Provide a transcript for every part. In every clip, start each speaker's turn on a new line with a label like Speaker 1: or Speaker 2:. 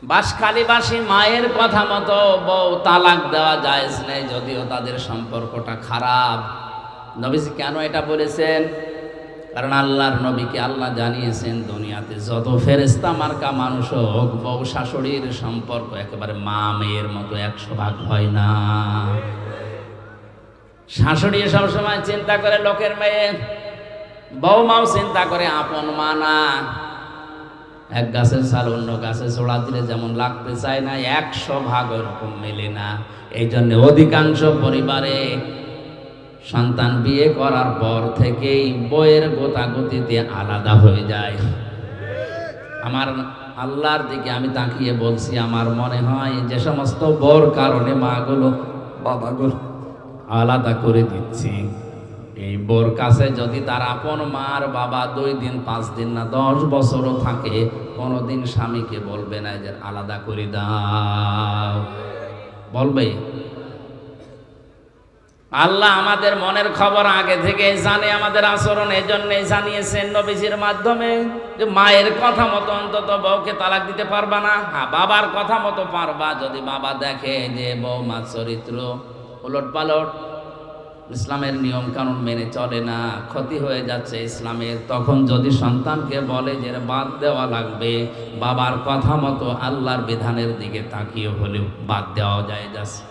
Speaker 1: বাঁশখালীবাসী মায়ের কথা মতো বউ তালাক দেওয়া জায়েজ নেই, যদিও তাদের সম্পর্কটা খারাপ। নবীজি কেন এটা বলেছেন? কারণ আল্লাহর নবীকে আল্লাহ জানিয়েছেন দুনিয়াতে যত ফেরেশতা মার্কা মানুষ হোক, বউ শাশুড়ির সম্পর্ক একেবারে মা মেয়ের মতো 100 ভাগ হয় না। শাশুড়ি সবসময় চিন্তা করে লোকের মেয়ে, বউমাও চিন্তা করে আপন মা না। এক গাছের ছাল অন্য গাছে জোড়া দিলে যেমন লাগতে চায় না, 100 ভাগ ওরকম মেলে না। এই জন্য অধিকাংশ পরিবারে সন্তান বিয়ে করার পর থেকেই বইয়ের গোতাগতিতে আলাদা হয়ে যায়। আমার আল্লাহর দিকে আমি তাকিয়ে বলছি, আমার মনে হয় যে সমস্ত বর কারণে মাগুলো বাবাগুলো আলাদা করে দিচ্ছি, এই বোর কাছে যদি তার আপন মার বাবা 2 দিন 5 দিন না 10 বছরও থাকে, কোনোদিন স্বামীকে বলবে না যে আলাদা করে দাও। বলবে? আল্লাহ আমাদের মনের খবর আগে থেকে জানে, আমাদের আচরণ এই জন্যই জানিয়েছেন নবীজির মাধ্যমে যে মায়ের কথা মতো অন্তত বউকে তালাক দিতে পারবা না। হ্যাঁ, বাবার কথা মতো পারবা যদি বাবা দেখে যে বউমার চরিত্র উলট পালট, ইসলামের নিয়ম কানুন মেনে চলে না, ক্ষতি হয়ে যাচ্ছে ইসলামের, তখন যদি সন্তানকে বলে যে বাদ দেওয়া লাগবে, বাবার কথা মতো আল্লাহর বিধানের দিকে তাকিয়ে হলেও বাদ দেওয়া যায় যাচ্ছে।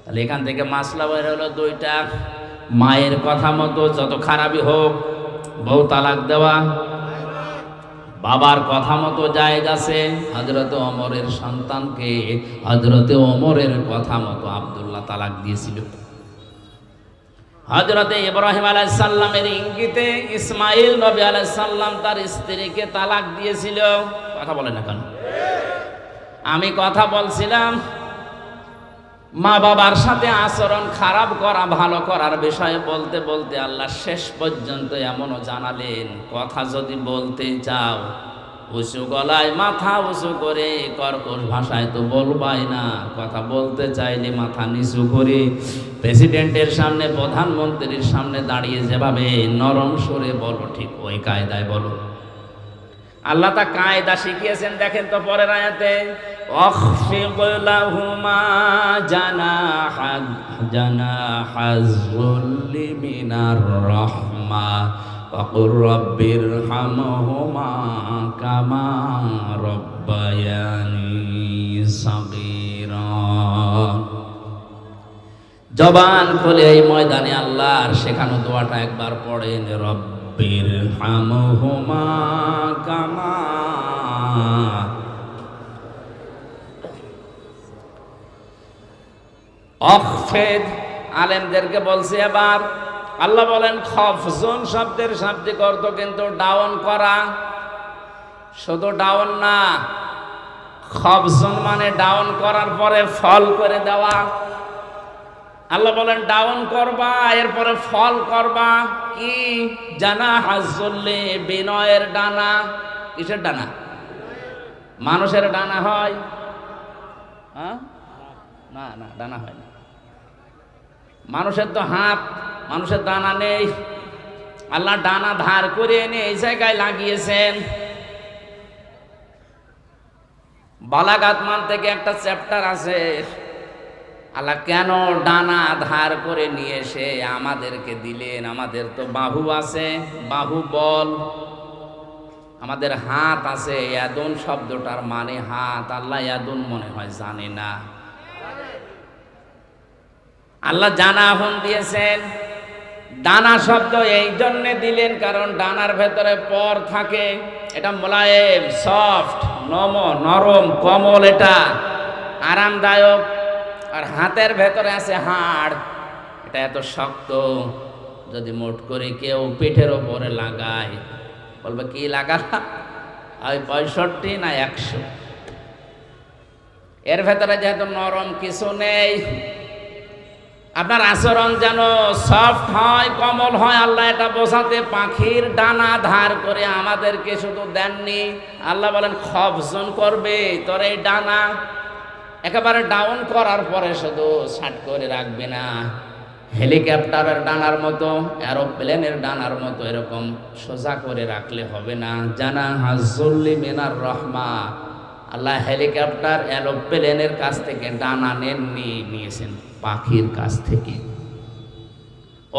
Speaker 1: তাহলে এখান থেকে মাসলা বের হলো 2টা। মায়ের কথা মতো যত খারাপই হোক বউ তালাক দেওয়া, বাবার কথা মতো জায়েজ আছে। হযরত ওমরের সন্তানকে হযরত ওমরের কথা মতো আব্দুল্লাহ তালাক দিয়েছিল। হযরতে ইব্রাহিম আলাইহিস সালামের ইঙ্গিতে ইসমাইল নবী আলাইহিস সালাম তার স্ত্রীকে তালাক দিয়েছিল। কথা বলেন না কেন? আমি কথা বলছিলাম মা বাবার সাথে আচরণ খারাপ করা ভালো করার বিষয়ে বলতে বলতে আল্লাহ শেষ পর্যন্ত এমনও জানালেন, কথা যদি বলতে চাও উঁচু গলায় মাথা উঁচু করে কর্কশ ভাষায় তো বলবাই না, কথা বলতে চাইলে মাথা নিচু করে প্রেসিডেন্টের সামনে প্রধানমন্ত্রীর সামনে দাঁড়িয়ে যেভাবে নরম সুরে বলো, ঠিক ওই কায়দায় বলো। আল্লাহ তা কায়দা শিখিয়েছেন। দেখেন তো পরের আয়াতে, অখফিদ লাহুমা জানাহাজ যুল্লি মিনার রাহমা ওয়াকুর রাব্বিরহামহুমা কামা রাব্বায়ানি সাগীরা। জবান খুলে এই ময়দানে আল্লাহর শেখানো দোয়াটা একবার পড়েন, রব্বিরহামহুমা কামা। অখফেদ আলেমদেরকে বলছে। এবার আল্লাহ বলেন খফজন শব্দের শাব্দিক অর্থ কিন্তু ডাউন করা, শুধু ডাউন না, খফজন মানে ডাউন করার পরে ফল করে দেওয়া। আল্লাহ বলেন ডাউন করবা, এরপরে ফল করবা। কি? জানাহাজ যুল্লি, বিনয়ের ডানা। কিসের ডানা? মানুষের ডানা হয়? হ্যাঁ, না না, ডানা হয় না। মানুষের তো হাত, মানুষের ডানা নেই। আল্লাহ ডানা ধার করে এনে এই জায়গায় লাগিয়েছেন। বালাগাত মান থেকে একটা চ্যাপ্টার আছে, আল্লাহ কেন ডানা ধার করে নিয়ে এসে আমাদেরকে দিলেন। আমাদের তো বাহু আছে, বাহু বল, আমাদের হাত আছে। ইয়াদুন শব্দটার মানে হাত, আল্লাহ ইয়াদুন মনে হয় জানে না। আল্লাহ জানা হন দিয়েছেন। ডানা শব্দ এই জন্য দিলেন কারণ ডানার ভেতরে পর থাকে, এটা মোলায়েম, সফট, নরম, কোমল, এটা আরামদায়ক। আর হাতের ভেতরে আছে হাড়, এটা এত শক্ত, যদি মোট করে কেউ পিঠের ওপরে লাগায় বলবে কি লাগালাম, ওই 65 না 100। এর ভেতরে যেহেতু নরম কিছু নেই, আপনার আচরণ যেন সফট হয়, কোমল হয়। আল্লাহ এটা বোঝাতে পাখির ডানা ধার করে আমাদেরকে শুধু দেননি, আল্লাহ বলেন খফজন করবে তোর এই ডানা। একেবারে ডাউন করার পরে শুধু ছাট করে রাখবে না, হেলিকপ্টারের ডানার মতো, এরোপ্লেনের ডানার মতো এরকম সোজা করে রাখলে হবে না। জানাহাজ যুল্লি মিনার রাহমা, আল্লাহ হেলিকপ্টার এরোপ্লেনের কাছ থেকে ডানা নিয়েছেন পাখির কাছ থেকে।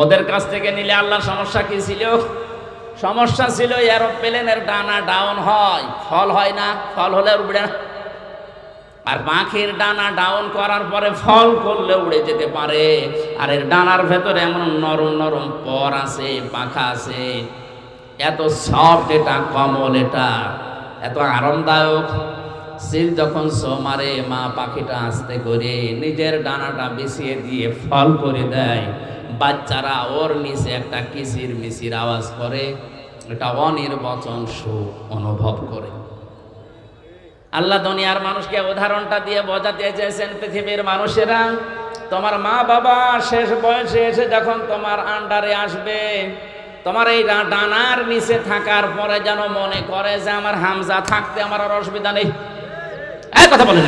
Speaker 1: ওদের কাছ থেকে নিলে আল্লাহ সমস্যা কি ছিল? সমস্যা ছিল এরোপ্লেনের ডানা ডাউন হয়, ফল হয় না, ফল হলে উড়ে না। আর পাখির ডানা ডাউন করার পরে ফল করলে উড়ে যেতে পারে। আর এর ডানার ভেতরে এমন নরম নরম পর আছে, পাখা আছে, এত সফট এটা, কমল এটা, এত আরামদায়ক। সিল যখন সো মারে, মা পাখিটা আস্তে করে নিজের ডানাটা বিছিয়ে দিয়ে ফল করে দেয়। বাচ্চারা ওর নিচে একটা কিচির মিচির আওয়াজ করে, এটা অনির্বচন সুখ অনুভব করে। আল্লাহ দুনিয়ার মানুষকে উদাহরণটা দিয়ে বোঝাতে চেয়েছেন, পৃথিবীর মানুষেরা, তোমার মা বাবা শেষ বয়সে এসে যখন তোমার আন্ডারে আসবে, তোমার এই ডানার নিচে থাকার পরে যেন মনে করে যে আমার হামজা থাকতে আমার আর অসুবিধা নেই। এই কথা বলেন,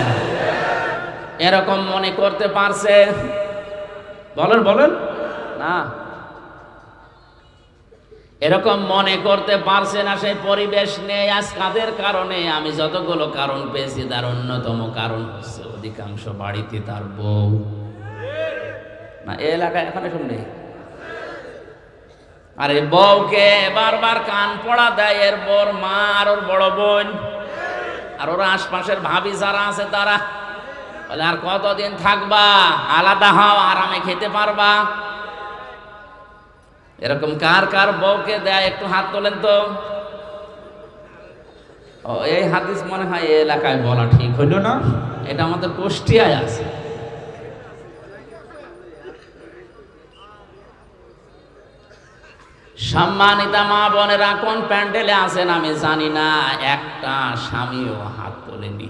Speaker 1: এরকম মনে করতে পারছে? বলেন বলেন না, এরকম মনে করতে পারছে না। সেই পরিবেশ নেই আজ কাদের কারণে? আমি যতগুলো কারণ পেয়েছি তার অন্যতম কারণ হচ্ছে অধিকাংশ বাড়িতে তার বউ না। এই এলাকায় এখানে শুনলে আরে বউকে বারবার কান পড়া দেয় এর বর মা আর ওর বড় বোন আর ওর আশপাশের ভাবি যারা আছে তারা বলে, আর কতদিন থাকবা? আলাদা হও, আরামে খেতে পারবা। এরকম কার কার বউকে দেয় একটু হাত তোলেন তো। এই হাদিস মনে হয় এই এলাকায় বলা ঠিক হইল না, এটা আমাদের কুষ্টিয়ায় আছে। সম্মানিতা মা বোনেরা, কোন প্যান্ডেলে আছেন আমি জানি না, একটা স্বামীও হাত তোলেনি।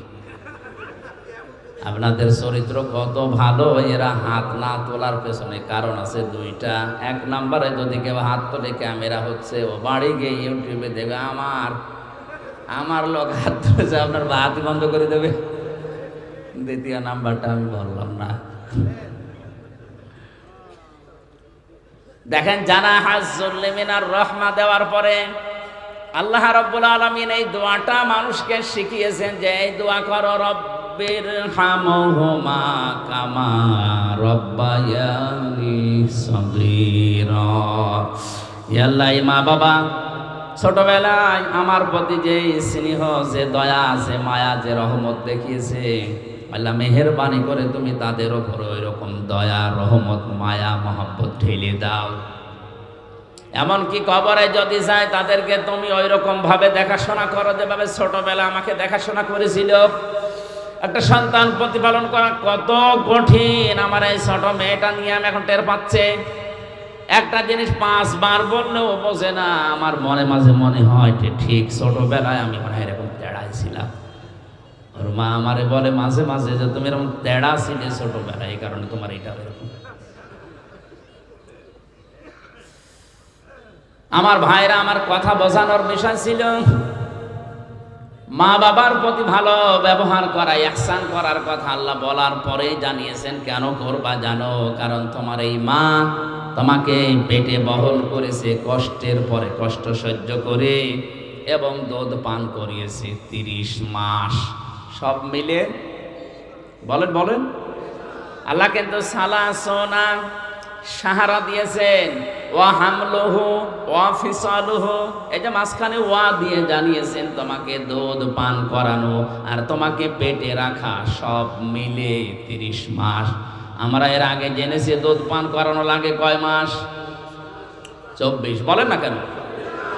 Speaker 1: আপনাদের চরিত্র কত ভালো, এরা হাত না তোলার পেছনে কারণ আছে দুইটা। এক নম্বরে যদি কেউ হাত তোলে ক্যামেরা হচ্ছে, ও বাড়ি গিয়ে ইউটিউবে দেবে আমার লোক হাত তুলেছে, আপনার হাত বন্ধ করে দেবে। দ্বিতীয় নাম্বারটা আমি বললাম না। দেখেন, জানা হাজ্জুল মিনার রহমা দেওয়ার পরে আল্লাহ রাব্বুল আলামিন এই দোয়াটা মানুষকে শিখিয়েছেন যে এই দোয়া করো, রব্বির হামহুমা কামা রব্বায়ানি সগীরা। ইয়া আল্লাহ, মা বাবা ছোটবেলায় আমার প্রতি যে স্নেহ, যে দয়া, যে মায়া, যে রহমত দেখিয়েছে, আল্লাহ মেহেরবানি করে তুমি তাদের ওপর ওই রকম দয়া, রহমত, মায়া, মহব্বত ঢেলে দাও। এমনকি কবরে যদি যায় তাদেরকে তুমি ওই রকম ভাবে দেখাশোনা করো যেভাবে ছোটবেলা আমাকে দেখাশোনা করেছিল। একটা সন্তান প্রতিপালন করা কত কঠিন আমার এই ছোট মেয়েটা নিয়ে আমি এখন টের পাচ্ছে। একটা জিনিস 5 বার বললেও বোঝে না। আমার মনে মাঝে মনে হয় ঠিক ছোটবেলায় আমি মনে হয় এরকম তেড়াই ছিলাম। ওর মা আমারে বলে মাঝে মাঝে যে তুমি এরকম তেড়া ছিলে ছোটবেলায়, এই কারণে তোমার এটা এরকম। আমার ভাইরা, আমার কথা বোঝানোর বিষয় ছিল মা বাবার প্রতি ভালো ব্যবহার করা, ইহসান করার কথা আল্লাহ বলার পরেই জানিয়েছেন কেন করবা জানো? কারণ তোমার এই মা তোমাকে পেটে বহন করেছে কষ্টের পরে কষ্ট সহ্য করে, এবং দুধ পান করিয়েছে 30 মাস। সব মিলে বলেন বলেন, আল্লাহ কিন্তু সালাসনা সাহারা দিয়েছেন, ওয়া হামলুহু ওয়া ফিসালুহু, এই যে মাঝখানে ওয়া দিয়ে জানিয়েছেন তোমাকে দুধ পান করানো আর তোমাকে পেটে রাখা, সব মিলে 30 মাস। আমরা এর আগে জেনেছি দুধ পান করানো লাগে কয় মাস? 24। বলেন না কেন?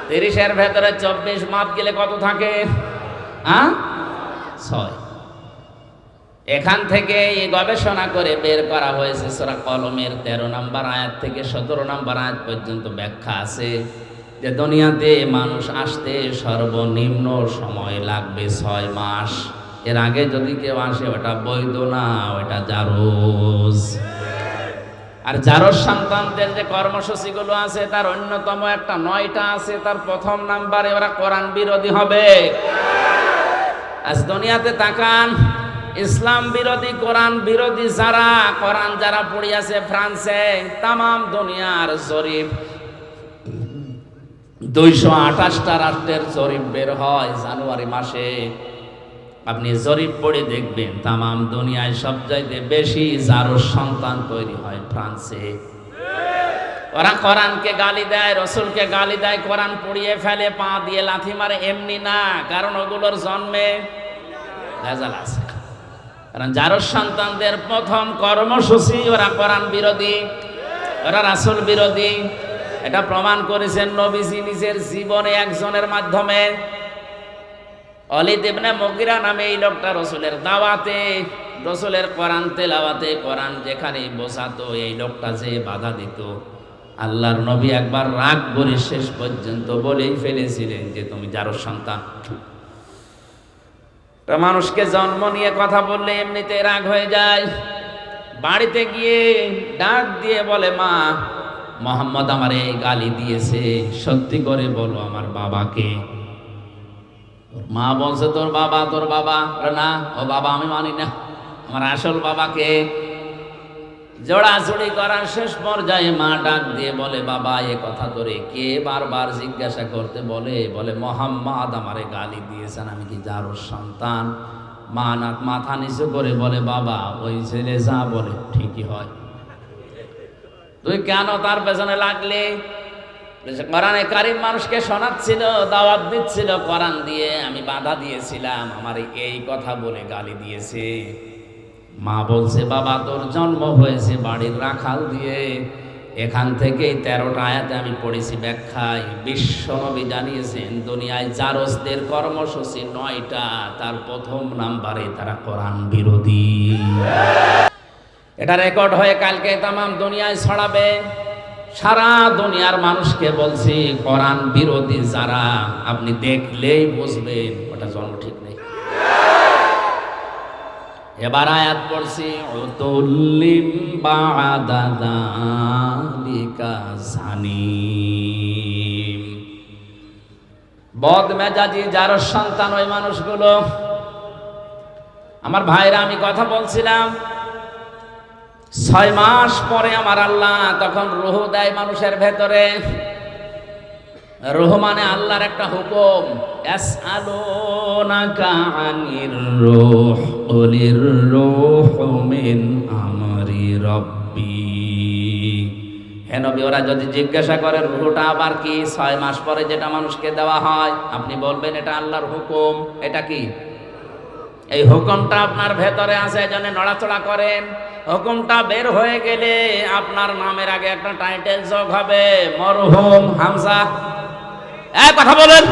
Speaker 1: 30-এর ভেতরে 24 মাপ গেলে কত থাকে? 6। এখান থেকে এই গবেষণা করে বের করা হয়েছে সূরা কলমের 13 নম্বর আয়াত থেকে 17 নম্বর আয়াত পর্যন্ত ব্যাখ্যা আছে যে দুনিয়াতে মানুষ আসতে সর্বনিম্ন সময় লাগবে 6 মাস। এর আগে যদি কেউ আসে ওটা বৈধ না, ওটা জারজ। আর জারজ সন্তানদের যে কর্মসূচিগুলো আছে তার অন্যতম একটা 9টা আছে। তার প্রথম নাম্বারে ওরা কোরআন বিরোধী হবে। আজ দুনিয়াতে তাকান, ইসলাম বিরোধী, কোরআন বিরোধী যারা, কোরআন যারা পড়িয়াছে ফ্রান্সে, তামাম দুনিয়ার জরিপ 228টা রাষ্ট্রের জরিপ বের হয় জানুয়ারি মাসে। আপনি জরিপ পড়ে দেখবেন তামাম দুনিয়ায় সবচাইতে বেশি জারজ সন্তান তৈরি হয় ফ্রান্সে। ওরা কোরআনকে গালি দেয়, রসুলকে গালি দেয়, কোরআন পড়িয়ে ফেলে, পা দিয়ে লাথি মারে, এমনি না, কারণ ওগুলোর জন্মে ভেজাল আছে। কারণ জারজ সন্তানদের প্রথম কর্মসূচি ওরা কোরআন বিরোধী, ওরা রাসূল বিরোধী। এটা প্রমাণ করেছেন নবীজি নিজের জীবনে একজনের মাধ্যমে। ওয়ালিদ ইবনে মুগিরা নামে এই লোকটা রসুলের দাওয়াতে, রসুলের কোরআন তেলাওয়াতে, কোরআন যেখানে বসাতো এই লোকটা যে বাধা দিত, আল্লাহর নবী একবার রাগ করে শেষ পর্যন্ত বলেই ফেলেছিলেন যে তুমি জারজ সন্তান। মানুষকে জন্ম নিয়ে কথা বললে এমনিতে রাগ হয়ে যায়। বাড়িতে গিয়ে ডাক দিয়ে বলে, মা মোহাম্মদ আমার এই গালি দিয়েছে, সত্যি করে বলো আমার বাবাকে। মা বলছে তোর বাবা, তোর বাবা না, ও বাবা আমি মানি না, আমার আসল বাবাকে। জোড়াজুড়ি করার শেষ পর্যায়ে মা ডাক দিয়ে বলে, বাবা এ কথা তোরে কে বারবার জিজ্ঞাসা করতে বলে? বলে মোহাম্মদ আমারে গালি দিয়েছেন, আমি কি জারজ সন্তান? মা নাক মাথা নিচু করে বলে, বাবা ওই ছেলে যা বলে ঠিকই হয়, তুই কেন তার পেছনে লাগলে? কোরআনে কারিম মানুষকে শোনাচ্ছিল, দাওয়াত দিচ্ছিল কোরআন দিয়ে, আমি বাধা দিয়েছিলাম, আমার এই কথা বলে গালি দিয়েছে। মা বলছে, বাবা তোর জন্ম হয়েছে বাড়ির রাখাল দিয়ে। এখান থেকেই 13টা আয়াতে আমি পড়েছি ব্যাখ্যায়। বিশ্বনবী জানিয়েছেন দুনিয়ায় জারজদের কর্মসূচি 9টা, তার প্রথম নাম্বারে তারা কোরআন বিরোধী। এটা রেকর্ড হয়ে কালকে তামাম দুনিয়ায় ছড়াবে। সারা দুনিয়ার মানুষকে বলছি কোরআন বিরোধী যারা, আপনি দেখলেই বুঝবেন ওটা জন্ম ঠিক নেই। এবার আয়াত পড়ছি, উতুল্লিম বা'দা যালিকা জানিম। বদমেজাজি জারজ সন্তান ওই মানুষগুলো। আমার ভাইরা, আমি কথা বলছিলাম 6 মাস পরে আমার আল্লাহ তখন রূহ দেয় মানুষের ভেতরে। রূহ মানে আল্লাহর একটা হুকুম। ইয়াসআলুনাকা আনির রূহ কুলির রূহু মিন আমরি রাব্বি। হে নবী, ওরা যদি জিজ্ঞাসা করে রূহটা আবার কি, 6 মাস পরে যেটা মানুষকে দেওয়া হয়, আপনি বলবেন এটা আল্লাহর হুকুম। এটা কি? এই হুকুমটা আপনার ভেতরে আছে, এজন্য নড়াচড়া করেন। হুকুমটা বের হয়ে গেলে আপনার নামের আগে একটা টাইটেল যোগ হবে, মরহুম হামজা। কথা বলেন।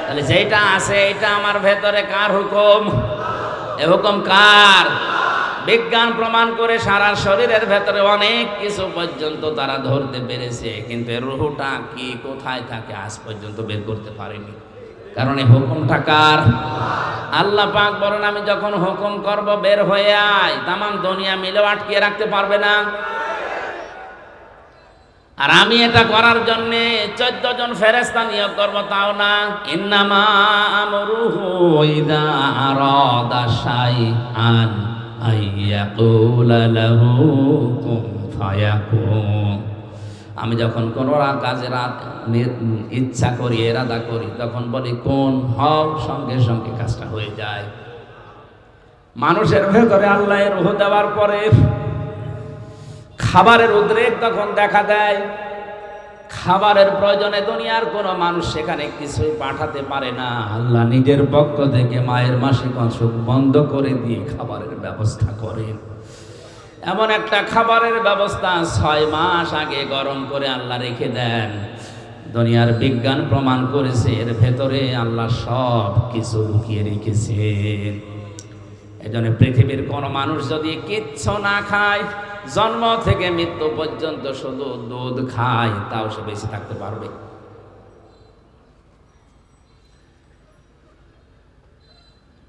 Speaker 1: তাহলে যেটা আছে এটা আমার ভেতরে কার হুকুম? এ হুকুম কার? বিজ্ঞান প্রমাণ করে সারা শরীরের ভেতরে অনেক কিছু পর্যন্ত তারা ধরতে পেরেছে, কিন্তু রূহটা কি কোথায় থাকে আজ পর্যন্ত বের করতে পারেনি। কারণ এই হুকুমটা কার? আল্লাহ পাক বলেন, আমি যখন হুকুম করব বের হয়ে আয়, তামাম দুনিয়া মিলেও আটকিয়ে রাখতে পারবে না। আর আমি এটা করার জন্য 14 জন ফেরেশতা নিয়োগ করব, তাও না। ইন্নামা আমরুহু ইযা আরাদা শাইআন আইয়াকুলা লাহু কুন ফায়াকুন। আমি যখন কোনো কাজের ইচ্ছা করি, এরাদা করি, তখন বলি কোন হও, সঙ্গে সঙ্গে কাজটা হয়ে যায়। মানুষের ভেতরে আল্লাহ রূহ দেওয়ার পরে খাবারের উদ্রেক তখন দেখা দেয়। খাবারের প্রয়োজনে দুনিয়ার কোনো মানুষ সেখানে কিছুই পাঠাতে পারে না। আল্লাহ নিজের পক্ষ থেকে মায়ের মাসিক অসুখ বন্ধ করে দিয়ে খাবারের ব্যবস্থা করেন। এমন একটা খাবারের ব্যবস্থা 6 মাস আগে গরম করে আল্লাহ রেখে দেন। দুনিয়ার বিজ্ঞান প্রমাণ করেছে এর ভেতরে আল্লাহ সব কিছু লুকিয়ে রেখেছেন। এজন্য পৃথিবীর কোনো মানুষ যদি কিচ্ছু না খায়, জন্ম থেকে মৃত্যু পর্যন্ত শুধু দুধ খায়, তাও সে বেঁচে থাকতে পারবে।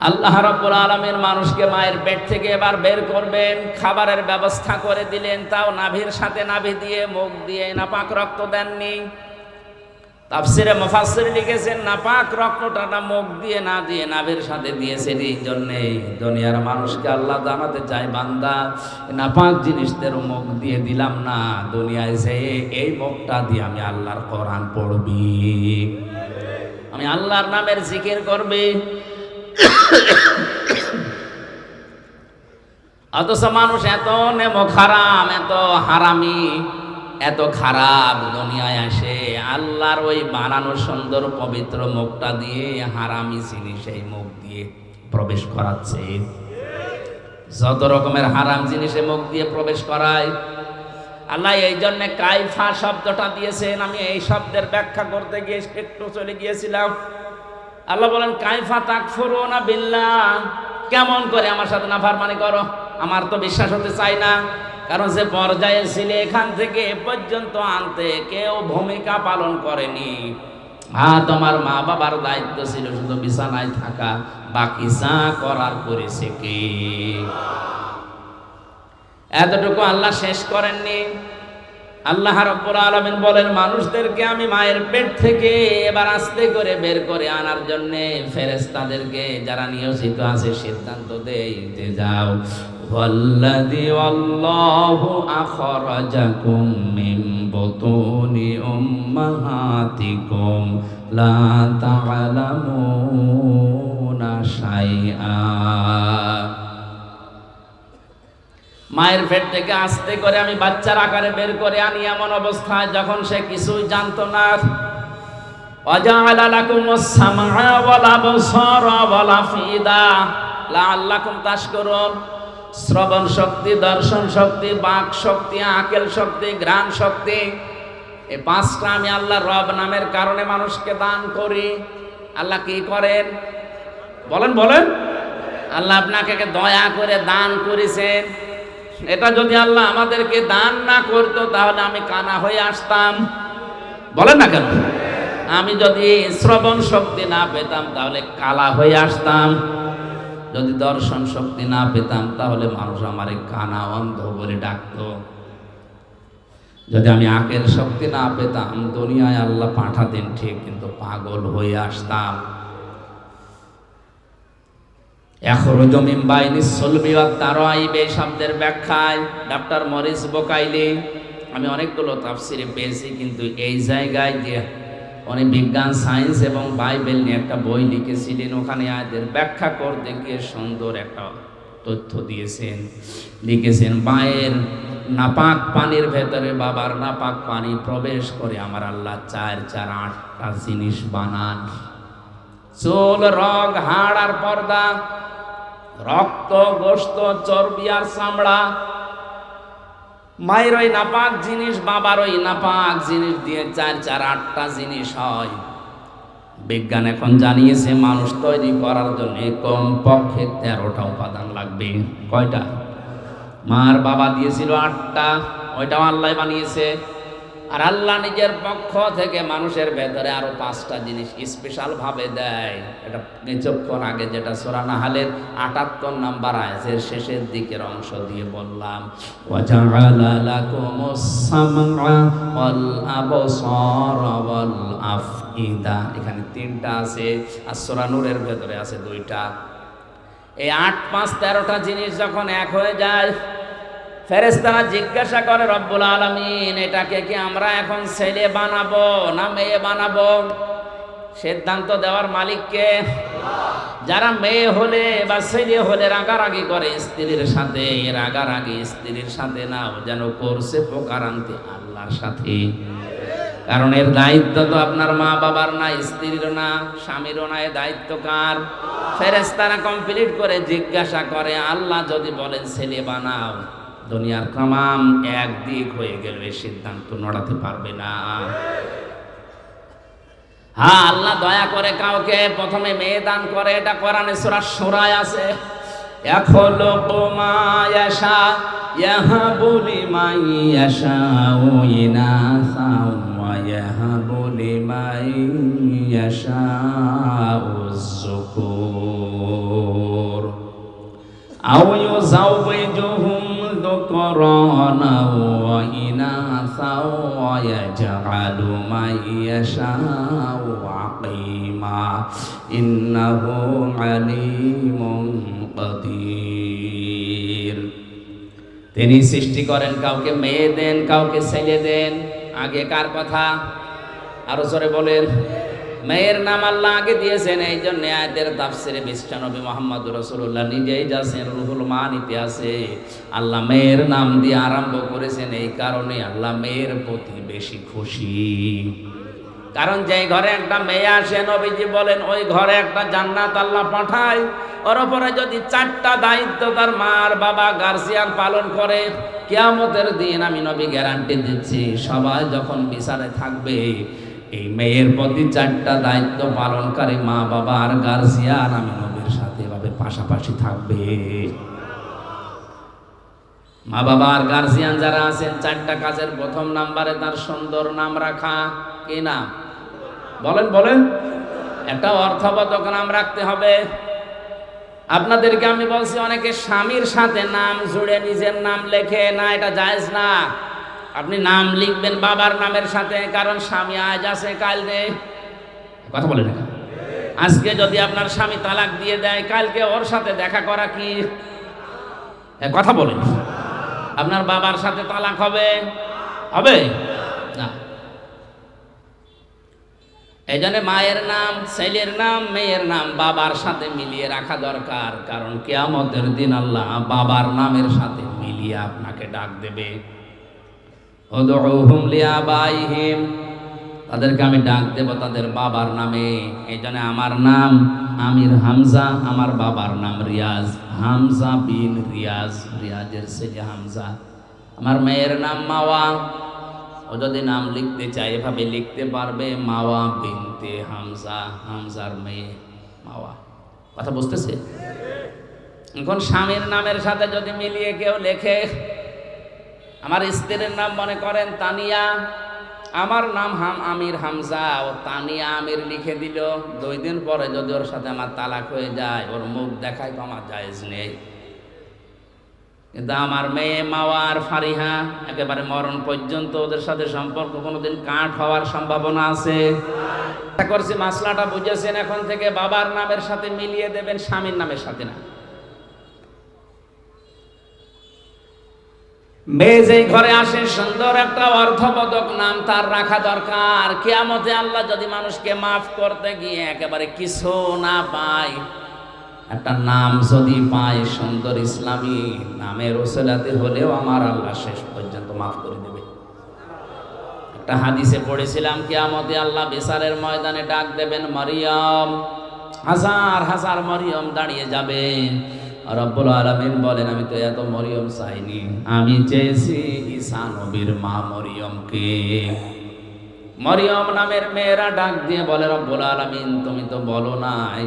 Speaker 1: আল্লাহ রাব্বুল আলামিন মানুষকে মায়ের পেট থেকে এবার বের করবেন, খাবারের ব্যবস্থা করে দিলেন, তাও নাভির সাথে নাভি দিয়ে, মুখ দিয়ে নাপাক রক্ত দেননি। তাফসিরে মুফাসসির লিখেছেন নাপাক রক্তটা মুখ দিয়ে না দিয়ে নাভির সাথে দিয়েছেন। এই জন্যে দুনিয়ার মানুষকে আল্লাহ জানাতে চায়, বান্দা নাপাক জিনিসদের মুখ দিয়ে দিলাম না, দুনিয়ায় যে এই মুখটা দিয়ে আমি আল্লাহর কোরআন পড়বি, আমি আল্লাহর নামের জিকির করবি, অথচ মানুষ এত নেমক হারাম, এত হারামি, এত খারাপ, দুনিয়ায় আসে আল্লাহর ওই বানানো সুন্দর পবিত্র মুখটা দিয়ে হারামি জিনিস এই মুখ দিয়ে প্রবেশ করাচ্ছে। যত রকমের হারাম জিনিসে মুখ দিয়ে প্রবেশ করায়। আল্লাহ এই জন্য কাইফা শব্দটা দিয়েছেন। আমি এই শব্দের ব্যাখ্যা করতে গিয়ে একটু চলে গিয়েছিলাম। আল্লাহ বলেন কাইফা তাকফুরুনা বিল্লাহ, কেমন করে আমার সাথে নাফরমানি করো? আমার তো বিশ্বাস হতে চাই না, কারণ যে পর্যায়ে ছিলে এখান থেকে এ পর্যন্ত আনতে কেউ ভূমিকা পালন করেনি। তোমার মা বাবার দায়িত্ব ছিল শুধু বিছানায় থাকা, বাকি যা করার করেছে কে? এতটুকু আল্লাহ শেষ করেননি। আল্লাহ রাব্বুল আলামিন বলেন মানুষদেরকে আমি মায়ের পেট থেকে এবার আস্তে করে বের করে আনার জন্য ফেরেশতাদেরকে যারা নিয়োজিত আছে সিদ্ধান্ত দেই যে যাও, ওয়াল্লাযী আল্লাহু আখরাজাকুম মিন বুতুনি উম্মাহাতিকুম লা তা'লামুনা শাইআ। মায়ের পেট থেকে আস্তে করে আমি বাচ্চার আকারে বের করে আনি এমন অবস্থায় যখন সে কিছুই জানতো না। ওয়াজআলা লাকুমুস সামআ ওয়াল আবসারা ওয়াল আফইদা লাআল্লাকুম তাশকুরুন। শ্রবণ শক্তি, দর্শন শক্তি, বাক শক্তি, আকেল শক্তি, ঘ্রাণ শক্তি, এই পাঁচটা আমি আল্লাহ রব নামের কারণে মানুষকে দান করি। আল্লাহ কি করেন বলেন? বলেন, আল্লাহ আপনাকে দয়া করে দান করেছেন। এটা যদি আল্লাহ আমাদেরকে দান না করতো তাহলে আমি কানা হয়ে আসতাম। বলেন না কেন? আমি যদি শ্রবণ শক্তি না পেতাম তাহলে কালা হয়ে আসতাম। যদি দর্শন শক্তি না পেতাম তাহলে মানুষ আমারে কানা, অন্ধ বলে ডাকতো। যদি আমি আকেল শক্তি না পেতাম দুনিয়ায় আল্লাহ পাঠাতেন ঠিক, কিন্তু পাগল হয়ে আসতাম। ইয়াখরুজু মিন বাইনিস সুলবি ওয়াত তারাইব এই শব্দের ব্যাখ্যায় ডক্টর মরিস বোকাইলি আমি অনেকগুলো তাফসিরে পেয়েছি, কিন্তু এই জায়গায় যে উনি বিজ্ঞান, সায়েন্স এবং বাইবেল নিয়ে একটা বই লিখেছিলেন, ওখানে আয়াতের ব্যাখ্যা করতে গিয়ে সুন্দর একটা তথ্য দিয়েছেন। লিখেছেন মায়ের নাপাক পানির ভেতরে বাবার নাপাক পানি প্রবেশ করে আমার আল্লাহ 4-8টা জিনিস বানান। চুল, রগ, হাড় আর পর্দা, রক্ত, গোশত, চর্বি আর চামড়া। মায়ের ওই নাপাক জিনিস বাবার ওই নাপাক জিনিস দিয়ে 4-8টা জিনিস হয়। বিজ্ঞান এখন জানিয়েছে মানুষ তৈরি করার জন্য কমপক্ষে 13টা উপাদান লাগবে। কয়টা? মার বাবা দিয়েছিল 8টা, ওইটাও আল্লাহ বানিয়েছে। আর আল্লাহ নিজের পক্ষ থেকে মানুষের ভেতরে আরো 5টা জিনিস স্পেশাল ভাবে দেয়। এটা কিছুক্ষণ আগে যেটা সূরা নাহলের 78 নম্বর আয়াতের শেষের দিকের অংশ দিয়ে বললাম, ওয়াজআলা লাকুমুস সামআ ওয়াল আবসারা ওয়াল আফইদা। এখানে 3টা আছে, আর সূরা নূরের ভেতরে আছে 2টা। এই 8, 5, 13টা জিনিস যখন এক হয়ে যায়, ফেরেশতারা জিজ্ঞাসা করে রব্বুল আলামিন এটাকে কি আমরা এখন ছেলে বানাবো না মেয়ে বানাবো? সিদ্ধান্ত দেওয়ার মালিক কে? যারা মেয়ে হলে বা ছেলে হলে রাগারাগি করে স্ত্রীর সাথে, রাগারাগি স্ত্রীর সাথে না, যেন করছে প্রকারান্তি আল্লাহর সাথে। কারণ এর দায়িত্ব তো আপনার মা বাবার না, স্ত্রীর না, স্বামীরও না, এর দায়িত্ব কার? ফেরেশতারা কমপ্লিট করে জিজ্ঞাসা করে আল্লাহ যদি বলেন ছেলে বানাও, দুনিয়ার তামাম একদিক হয়ে গেল, এই সিদ্ধান্ত নড়াতে পারবে না। হ্যাঁ, আল্লাহ দয়া করে কাউকে প্রথমে মেয়ে দান করে, এটা কোরআনে সূরা শূরায় আছে। ইয়াখলুকু মা ইয়াশা ইয়াহাবু লিমান ইয়াশাউ ইনাসা ওয়া ইয়াহাবু লিমান ইয়াশাউ যুকুর আও ইউযাওযিজুহুম যুকরানা ওয়া ইনাসা ওয়া ইয়াজআলু মান ইয়াশাউ আকিমা ইন্নাহু আলিমুন কাদির। তিনি সৃষ্টি করেন, কাউকে মেয়ে দেন, কাউকে ছেলে দেন। আগে কার কথা? আরো জোরে বলেন। মেয়ের নাম আল্লাহ আগে দিয়েছেন, এই জন্য আয়াতের তাফসিরে বিশ্বনবী মুহাম্মদ রাসূলুল্লাহ নিজেই যাচ্ছেন, রুহুল মানিতে আছে আল্লাহ মেয়ের নাম দিয়ে আরম্ভ করেছেন। এই কারণে আল্লাহ মেয়ের প্রতি বেশি খুশি। কারণ যেই ঘরে একটা মেয়ে আসে, নবীজি বলেন ওই ঘরে একটা জান্নাত আল্লাহ পাঠায়। ওর উপরে যদি 4টা দায়িত্ব তার মা আর বাবা গার্জিয়ান পালন করে, কিয়ামতের দিন আমি নবী গ্যারান্টি দিচ্ছি, সবাই যখন বিচারে থাকবে এই মেয়ের প্রতি 4টা দায়িত্ব পালনকারী মা বাবা আর গার্জিয়ান আমি নবীর সাথে এভাবে পাশাপাশি থাকবে। মা বাবা আর গার্জিয়ান যারা আছেন, 4টা কাজের প্রথম নাম্বারে তার সুন্দর নাম রাখা। কি নাম? বলেন বলেন। একটা অর্থবোধক নাম রাখতে হবে। আপনাদেরকে আমি বলছি, অনেকে স্বামীর সাথে নাম জুড়ে নিজের নাম লেখে না, এটা জায়েজ না। আপনি নাম লিখবেন বাবার নামের সাথে, কারণ স্বামী আজ আছে কাল নেই। কথা বলেন না। আজকে যদি আপনার স্বামী তালাক দিয়ে দেয়, কালকে ওর সাথে দেখা করা কি? কথা বলেন। আপনার বাবার সাথে তালাক হবে? হবে না। এই জন্য মায়ের নাম, ছেলের নাম, মেয়ের নাম বাবার সাথে মিলিয়ে রাখা দরকার। কারণ কিয়ামতের দিন আল্লাহ বাবার নামের সাথে মিলিয়ে আপনাকে ডাক দেবে। উদউহুম লিআবাইহিম, তাদেরকে আমি ডাক দেব তাদের বাবার নামে। এই জন্য আমার নাম আমির হামজা, আমার বাবার নাম রিয়াজ, হামজা বিন রিয়াজ, রিয়াজের ছেলে হামজা। আমার মেয়ের নাম মাওয়া, ও যদি নাম লিখতে চায় এভাবে লিখতে পারবে, মাওয়া বিনতে হামজা, হামজার মেয়ে মাওয়া। কথা বুঝতেছে? এখন স্বামীর নামের সাথে যদি মিলিয়ে কেউ লেখে, আমার স্ত্রীর নাম মনে করেন তানিয়া, আমার নাম আমির হামজা, ও তানিয়া আমির লিখে দিল। 2 দিন পরে যদি ওর সাথে আমার তালাক হয়ে যায়, ওর মুখ দেখায় তো আমার জায়েজ নেই। কিন্তু আমার মেয়ে মাওয়া আর ফারিহা একেবারে মরণ পর্যন্ত ওদের সাথে সম্পর্ক কোনোদিন কাট হওয়ার সম্ভাবনা আছে। আশা করছি মাসলাটা বুঝেছেন। এখন থেকে বাবার নামের সাথে মিলিয়ে দেবেন, স্বামীর নামের সাথে না। মেয়ে যেই ঘরে আসে, সুন্দর একটা অর্থবোধক নাম তার রাখা দরকার। কিয়ামতে আল্লাহ যদি মানুষকে মাফ করতে গিয়ে একেবারে কিছু না পায়, একটা নাম যদি পায় সুন্দর ইসলামী নামের ওসিলাতে হলেও আমার আল্লাহ শেষ পর্যন্ত মাফ করে দেবে। একটা হাদিসে পড়েছিলাম, কিয়ামতে আল্লাহ বিচারের ময়দানে ডাক দেবেন মারিয়াম, হাজার হাজার মরিয়ম দাঁড়িয়ে যাবে। রব্বুল আলামিন বলেন, আমি তো এত মরিয়ম চাইনি, আমি চেয়েছি ঈসা নবীর মা মরিয়মকে। মরিয়ম নামের মেয়েরা ডাক দিয়ে বলে, রব্বুল আলামিন তুমি তো বলো নাই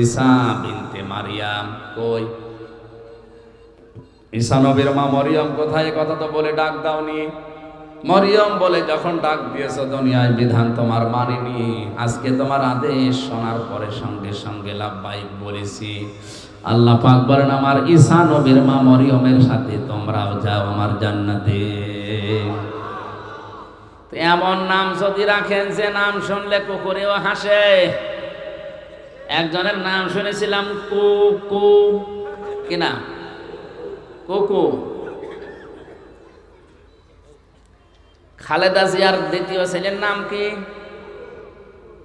Speaker 1: ঈসা বিনতে মারিয়াম কই, ঈসা নবীর মা মরিয়ম কোথায়? কথা তো বলে ডাক দাওনি। মরিয়ম বলে, যখন ডাক দিয়েছো দুনিয়ায় বিধান তোমার মানিনি, আজকে তোমার আদেশ শোনার পরে সঙ্গে সঙ্গে লাব্বাইক বলেছি। আল্লাহ পাক বলেন, আমার ঈসা নবীর মা মরিয়মের সাথে তোমরাও যাও আমার জান্নাতে। এমন নাম যদি রাখেন যে নাম শুনলে কুকুরেও হাসে। একজনের নাম শুনেছিলাম কুকু, কি নাম? কুকু। খালেদা জিয়ার দ্বিতীয় ছেলের নাম কি?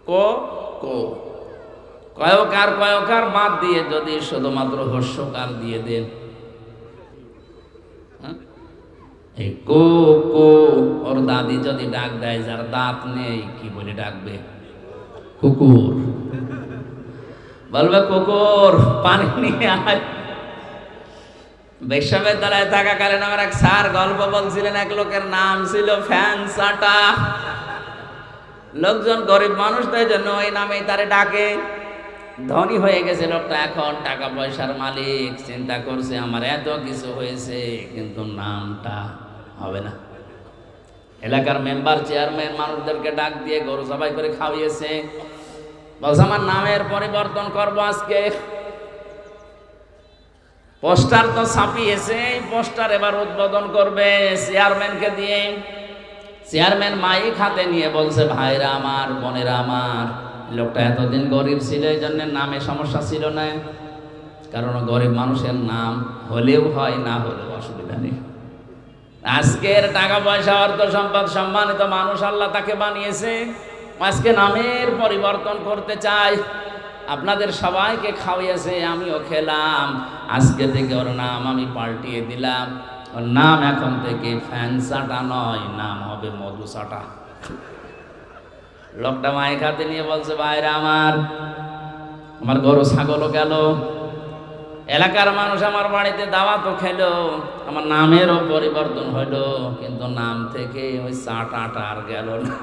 Speaker 1: কো কো। কয়কার বাদ দিয়ে যদি শুধুমাত্র হর্ষকার দিয়ে দেন, এই কো কো, ওর দাদি যদি ডাক দেয় যার দাঁত নেই, কি বলে ডাকবে? কুকুর। বলবে কুকুর পানি নিয়ে আয়। বিশ্ববিদ্যালয়ে থাকাকালীন আমার এক স্যার গল্প বলছিলেন, এক লোকের নাম ছিল ফ্যান চাটা। লোকজন গরিব মানুষ, তাই জন্য ওই নামেই তারে ডাকে। ধনী হয়ে গেছে লোকটা, এখন টাকা পয়সার মালিক, চিন্তা করছে আমার এত কিছু হয়েছে কিন্তু নামটা হবে না। এলাকার মেম্বার চেয়ারম্যান মানুষদেরকে ডাক দিয়ে গরু জবাই করে খাওয়িয়েছে। বলছে আমার নামের পরিবর্তন করবো আজকে। পোস্টার তো ছাপিয়েছে, পোস্টার এবার উদ্বোধন করবে চেয়ারম্যানকে দিয়ে। চেয়ারম্যান মাইক হাতে নিয়ে বলছে, ভাইরা আমার, বোনেরা আমার, লোকটা এতদিন গরিব ছিল, এই জন্য নামে সমস্যা ছিল না। কারণ গরিব মানুষের নাম হলেও হয়, না হলেও অসুবিধা নেই। আজকের টাকা পয়সা অর্থ সম্পদ সম্মানিত মানুষ আল্লাহ তাকে বানিয়েছে, আজকে নামের পরিবর্তন করতে চাই। আপনাদের সবাইকে খাওয়াইছে, আমিও খেলাম। আজকে থেকে ওর নাম আমি পাল্টিয়ে দিলাম। ওর নাম এখন থেকে ফ্যানসাটা নয়, নাম হবে মধুসাটা। লোকটা মায়ের হাতে নিয়ে বলছে, ভাইরা আমার গরু ছাগলও গেল, এলাকার মানুষ আমার বাড়িতে দাওয়াতও খেলো, আমার নামেরও পরিবর্তন হইলো, কিন্তু নাম থেকে ওই চাটাটা আর গেল না।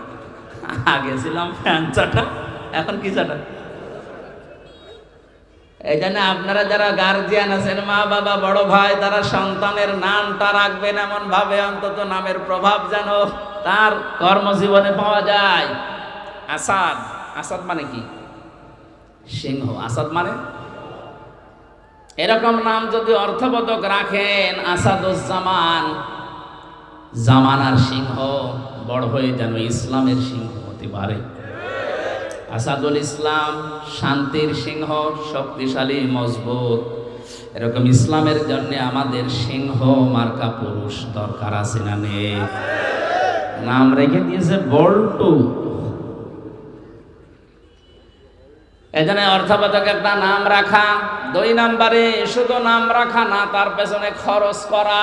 Speaker 1: আগে ছিলাম ফ্যান চাটা, এখন কি চাটা? এই জন্য আপনারা যারা গার্জিয়ান আছেন, মা বাবা বড় ভাই, তারা সন্তানের নামটা রাখবেন এমন ভাবে, অন্তত নামের প্রভাব যেন তার কর্মজীবনে পাওয়া যায়। আসাদ, আসাদ মানে কি? সিংহ। আসাদ মানে এরকম নাম যদি অর্থবোধক রাখেন, আসাদুজ্জামান, জামানার সিংহ, বড় হয়ে যেন ইসলামের সিংহ হতে পারে। আসাদুল ইসলাম, শান্তির সিংহ, শক্তিশালী, মজবুত। এরকম ইসলামের জন্য আমাদের সিংহ মার্কা পুরুষ দরকার আছে না নেই? নাম রেখে দিয়েছে বল্টু। এজন্য অর্থবোধক একটা নাম রাখা। 2 নম্বরে শুধু নাম রাখা না, তার পেছনে খরচ করা।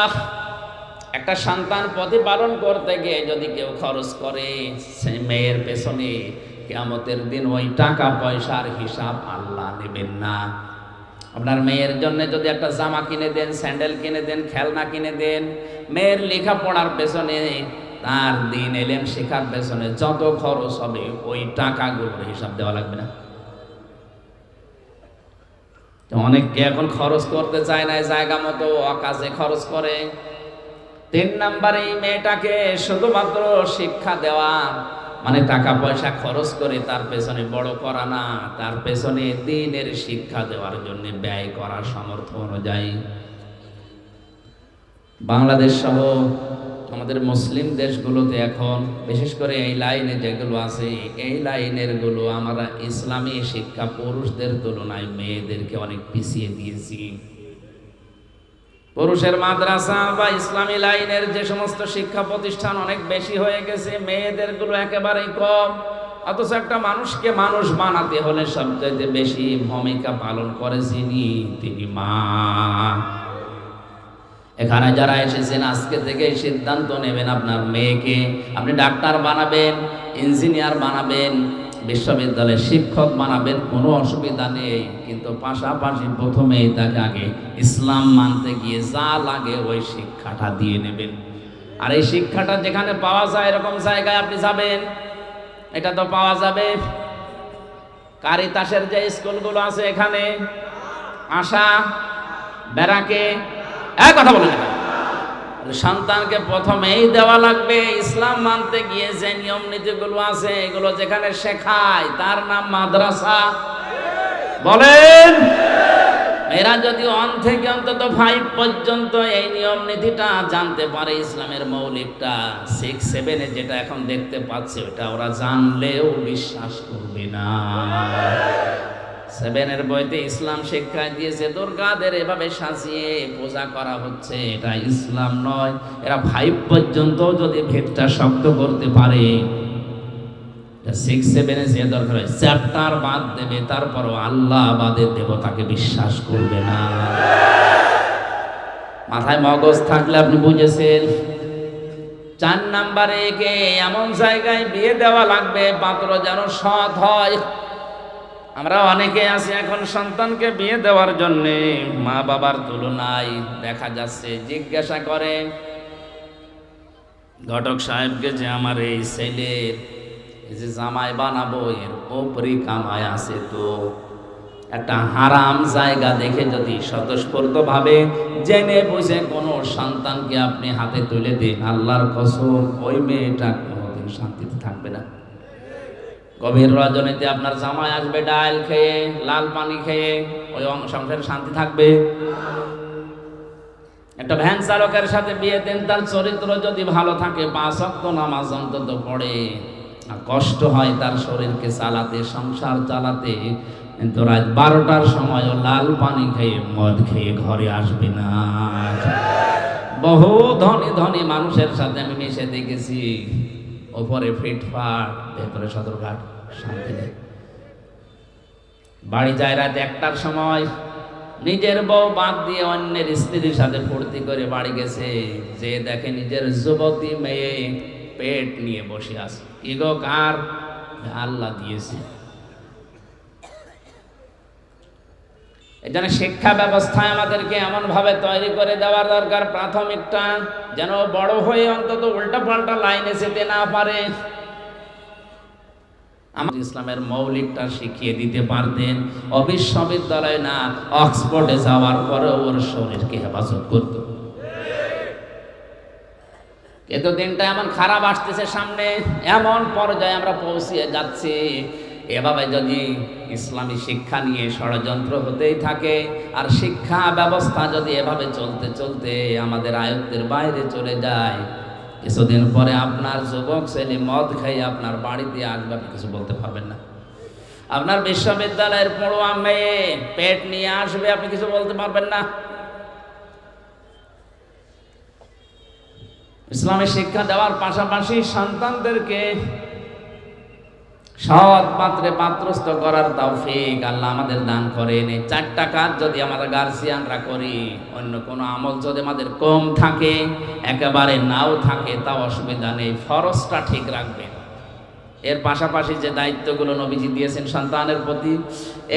Speaker 1: একটা সন্তান প্রতিপালন করতে গিয়ে যদি কেউ খরচ করে, সে মেয়ের পেছনে কিয়ামতের দিন ওই টাকা পয়সার হিসাব আল্লাহ নেবেন না। আপনার মেয়ের জন্য যদি একটা জামা কিনে দেন, স্যান্ডেল কিনে দেন, খেলনা কিনে দেন, মেয়ের লেখাপড়ার পেছনে, তার দিন এলেম শেখার পেছনে যত খরচ হবে, ওই টাকাগুলোর হিসাব দেওয়া লাগবে না? অনেককে এখন খরচ করতে চায় না, জায়গা মতো অকাজে খরচ করে। 3 নম্বরে মেয়েটাকে শুধুমাত্র শিক্ষা দেওয়া, মানে টাকা পয়সা খরচ করে তার পেছনে বড় করা না, তার পেছনে দ্বীনের শিক্ষা দেওয়ার জন্য ব্যয় করার সামর্থ্য অনুযায়ী। বাংলাদেশ সহ আমাদের মুসলিম দেশগুলোতে এখন বিশেষ করে এই লাইনে যেগুলো আছে, এই লাইনের গুলো আমরা ইসলামী শিক্ষা পুরুষদের তুলনায় মেয়েদেরকে অনেক পিছিয়ে দিয়েছি। পুরুষের মাদ্রাসা বা ইসলামী লাইনের যে সমস্ত শিক্ষা প্রতিষ্ঠান অনেক বেশি হয়ে গেছে, মেয়েদের গুলো একেবারেই কম। অথচ একটা মানুষকে মানুষ বানাতে হলে সবচেয়ে বেশি ভূমিকা পালন করে যিনি, তিনি মা। এখানে যারা এসেছেন আজকে থেকে সিদ্ধান্ত নেবেন, আপনার মেয়েকে আপনি ডাক্তার বানাবেন, ইঞ্জিনিয়ার বানাবেন, বিশ্ববিদ্যালয়ের শিক্ষক বানাবেন, কোনো অসুবিধা নেই। কিন্তু পাশাপাশি প্রথমেই তাকে আগে ইসলাম মানতে গিয়ে যা লাগে ওই শিক্ষাটা দিয়ে নেবেন। আর এই শিক্ষাটা যেখানে পাওয়া যায় এরকম জায়গায় আপনি যাবেন, এটা তো পাওয়া যাবে। কারিতাসের যে স্কুলগুলো আছে, এখানে আশা, ব্যারাকে, কথা বলে না, সন্তানকে প্রথমেই দেওয়া লাগবে ইসলাম মানতে গিয়ে যে নিয়ম নীতিগুলো আছে, এগুলো যেখানে শেখায় তার নাম মাদ্রাসা। বলেন, এরা যদি 1 থেকে অন্তত 5 পর্যন্ত এই নিয়ম নীতিটা জানতে পারে, ইসলামের মৌলিকটা, 6, 7 যেটা এখন দেখতে পাচ্ছে, ওটা ওরা জানলেও বিশ্বাস করবে না। 7 বইতে ইসলাম শিক্ষা দিয়েছে, দুর্গাদের এভাবে সাজিয়ে পূজা করা হচ্ছে, এটা ইসলাম নয়। এরা 5 পর্যন্ত যদি ভেদটা শক্ত করতে পারে, 6, 7 যে দরকার হয় চ্যাপ্টার বাদ দেবে, তারপরও আল্লাহ বাদে দেবতাকে বিশ্বাস করবে না। মাথায় মগজ থাকলে আপনি বুঝেছেন। 4 নম্বরে একে এমন জায়গায় বিয়ে দেওয়া লাগবে পাত্র যেন সৎ হয়। আমরা অনেকে আছি এখন সন্তানকে বিয়ে দেওয়ার জন্য মা বাবার তুলনায় দেখা যাচ্ছে জিজ্ঞাসা করে ঘটক সাহেবকে যে আমার এই ছেলের এই যে জামাই বানাবো, এর ওপরি কামাই আছে তো? একটা হারাম জায়গা দেখে যদি স্বতঃস্ফূর্ত ভাবে জেনে বুঝে কোনো সন্তানকে আপনি হাতে তুলে দিন, আল্লাহর কসম ওই মেয়েটা কোনোদিন শান্তিতে থাকবে না। গভীর রজনীতে আপনার জামাই আসবে ডাল খেয়ে, লাল পানি খেয়ে, ওই সংসারে শান্তি থাকবে? একটা ভ্যান চালকের সাথে বিয়ে দেন, তার চরিত্র যদি ভালো থাকে, 5 ওয়াক্ত নামাজ অন্তত পড়ে, আর কষ্ট হয় তার শরীরকে চালাতে, সংসার চালাতে, কিন্তু রাত 12টার সময়ও লাল পানি খেয়ে, মদ খেয়ে ঘরে আসবে না। বহু ধনী ধনী মানুষের সাথে আমি মিশে দেখেছি, ওপরে ফিটফাট, ভেতরে সদরঘাট, শান্তি নেই। বাড়ি যায় রাত 1টার সময়, নিজের বউ বাদ দিয়ে অন্যের স্ত্রীর সাথে ফুর্তি করে বাড়ি গেছে, যে দেখে নিজের যুবতী মেয়ে পেট নিয়ে বসে আছে। কি গো, কার? আল্লাহ দিয়েছে। এজন্য শিক্ষা ব্যবস্থায় আমাদেরকে এমন ভাবে তৈরি করে দেওয়ার দরকার, প্রাথমিকটা যেন বড় হয়ে অন্তত উল্টা পাল্টা লাইনে যেতে না পারে। আমাদের ইসলামের মৌলিকটা শিখিয়ে দিতে পারতেন, বিশ্ববিদ্যালয় না অক্সফোর্ডে যাওয়ার পরে ওর শরীরকে হেফাজত করত। কিন্তু দিনটা এমন খারাপ আসতেছে সামনে, এমন পর্যায়ে আমরা পৌঁছে যাচ্ছি, এভাবে যদি ইসলামী শিক্ষা নিয়ে ষড়যন্ত্র হতেই থাকে আর শিক্ষা ব্যবস্থা যদি এভাবে চলতে চলতে আমাদের আয়ত্তের বাইরে চলে যায়, কিছুদিন পরে আপনার যুবক ছেলে মদ খাই আপনার বাড়িতে আসবে, আপনি কিছু বলতে পারবেন না। আপনার বিশ্ববিদ্যালয়ের পড়ুয়া মেয়ে পেট নিয়ে আসবে, আপনি কিছু বলতে পারবেন না। ইসলামী শিক্ষা দেওয়ার পাশাপাশি সন্তানদেরকে সৎ পাত্রে পাত্রস্থ করার তৌফিক আল্লাহ আমাদের দান করেন। এই 4টা কাজ যদি আমাদের গার্জিয়ানরা করি, অন্য কোনো আমল যদি আমাদের কম থাকে, একেবারে নাও থাকে, তাও অসুবিধা নেই, ফরজটা ঠিক রাখবেন। এর পাশাপাশি যে দায়িত্বগুলো নবীজি দিয়েছেন সন্তানের প্রতি,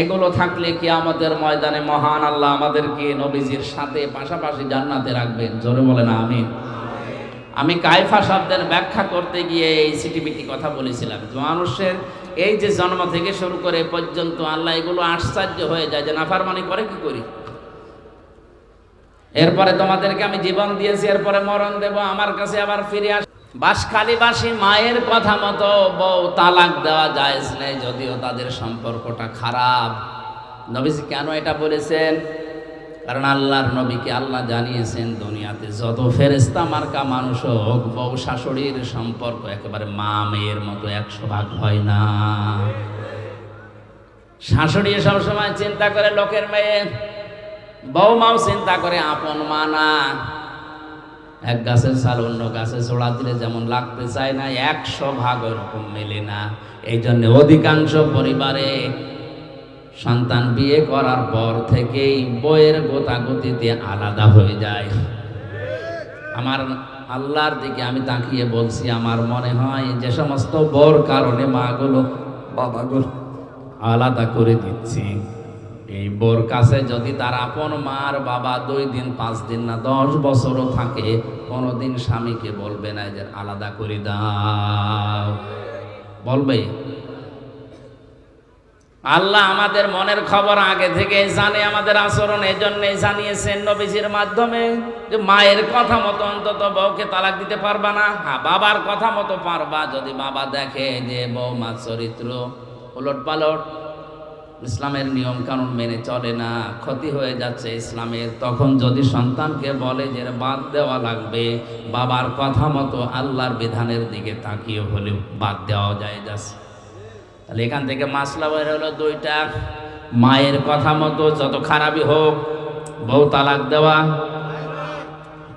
Speaker 1: এগুলো থাকলে কিয়ামতের ময়দানে মহান আল্লাহ আমাদেরকে নবীজির সাথে পাশাপাশি জান্নাতে রাখবেন। জোরে বলেন আমিন। আমি কায়ফা শব্দের ব্যাখ্যা করতে গিয়ে এই সিটিবিটি কথা বলেছিলাম, মানুষের এই যে জন্ম থেকে শুরু করে পর্যন্ত আল্লাহ এগুলো আশ্চর্য হয়ে যায় যে নাফরমানি করে কি করি। এরপরে তোমাদেরকে আমি জীবন দিয়েছি, এরপরে মরণ দেব, আমার কাছে আবার ফিরে আস। বাসখালীবাসী মায়ের কথা মতো বউ তালাক দেওয়া জায়েজ নেই, যদিও তাদের সম্পর্কটা খারাপ। নবীজি কেন এটা বলেছেন? কারণ আল্লাহর নবীকে আল্লাহ জানিয়েছেন, দুনিয়াতে যত ফেরেশতা মার্কা মানুষ হোক, বউ শাশুড়ির সম্পর্ক একেবারে মা মেয়ের মতো 100 ভাগ হয় না। শাশুড়ি সবসময় চিন্তা করে লোকের মেয়ে, বউমাও চিন্তা করে আপন মা না। এক গাছের ছাল অন্য গাছে ছোড়া দিলে যেমন লাগতে চায় না, 100 ভাগ ওরকম মেলে না। এই জন্য অধিকাংশ পরিবারে সন্তান বিয়ে করার পর থেকেই বইয়ের গোতাগতিতে আলাদা হয়ে যায়। আমার আল্লাহর দিকে আমি তাকিয়ে বলছি, আমার মনে হয় যে সমস্ত বর কারণে মাগুলো বাবাগুলো আলাদা করে দিচ্ছি, এই বোর কাছে যদি তার আপন মার বাবা 2 দিন 5 দিন না 10 বছরও থাকে, কোনোদিন স্বামীকে বলবে না যে আলাদা করে দাও, বলবে? আল্লাহ আমাদের মনের খবর আগে থেকে জানে, আমাদের আচরণ এজন্যই জানিয়েছেন নবীজির মাধ্যমে যে মায়ের কথা মতো অন্তত বউকে তালাক দিতে পারবা না, হ্যাঁ বাবার কথা মতো পারবা। যদি বাবা দেখে যে বউমার চরিত্র উলট পালট, ইসলামের নিয়ম কানুন মেনে চলে না, ক্ষতি হয়ে যাচ্ছে ইসলামের, তখন যদি সন্তানকে বলে যে বাদ দেওয়া লাগবে, বাবার কথা মতো আল্লাহর বিধানের দিকে তাকিয়ে হলেও বাদ দেওয়া যায় যাচ্ছে। তাহলে এখান থেকে মাসলা বের হলো 2টা, মায়ের কথা মতো যত খারাপই হোক বউ তালাক দেওয়া,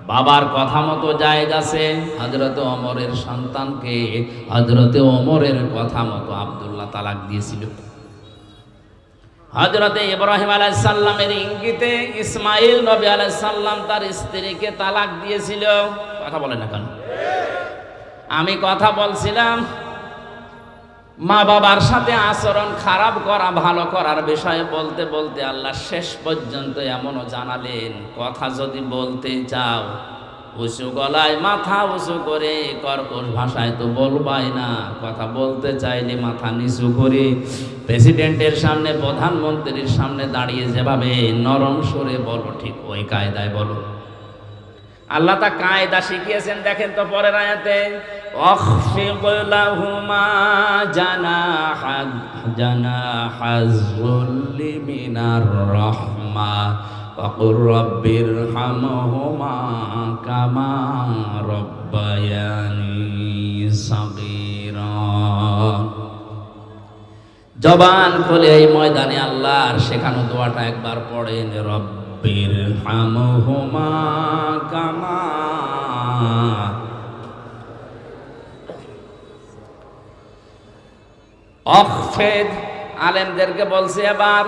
Speaker 1: বাবার কথা মতো জায়েজ আছে। হযরত ওমরের সন্তানকে হযরত ওমরের কথা মতো আব্দুল্লাহ তালাক দিয়েছিল। হযরত ইব্রাহিম আলাইহিস সালামের ইঙ্গিতে ইসমাইল নবী আলাইহিস সালাম তার স্ত্রীকে তালাক দিয়েছিল। কথা বলে না কেন? আমি কথা বলছিলাম মা বাবার সাথে আচরণ খারাপ করা ভালো করার বিষয়ে বলতে বলতে আল্লাহ শেষ পর্যন্ত এমনও জানালেন, কথা যদি বলতে চাও উঁচু গলায় মাথা উঁচু করে কর্কশ ভাষায় তো বলবাই না, কথা বলতে চাইলে মাথা নিচু করে প্রেসিডেন্টের সামনে প্রধানমন্ত্রীর সামনে দাঁড়িয়ে যেভাবে নরম সুরে বলো, ঠিক ওই কায়দায় বলো। আল্লাহ তা কায়দা শিখিয়েছেন। দেখেন তো পরের আয়াতে, অখফিদ লাহুমা জানাহায-যুল্লি মিনার রাহমা ওয়াকুর রাব্বিরহামহুমা কামা রাব্বায়ানি সাগীরা। জবান খুলে এই ময়দানে আল্লাহর শেখানো দোয়াটা একবার পড়েন, রব্বিরহামহুমা কামা অখফেদ, আলেমদেরকে বলছে। এবার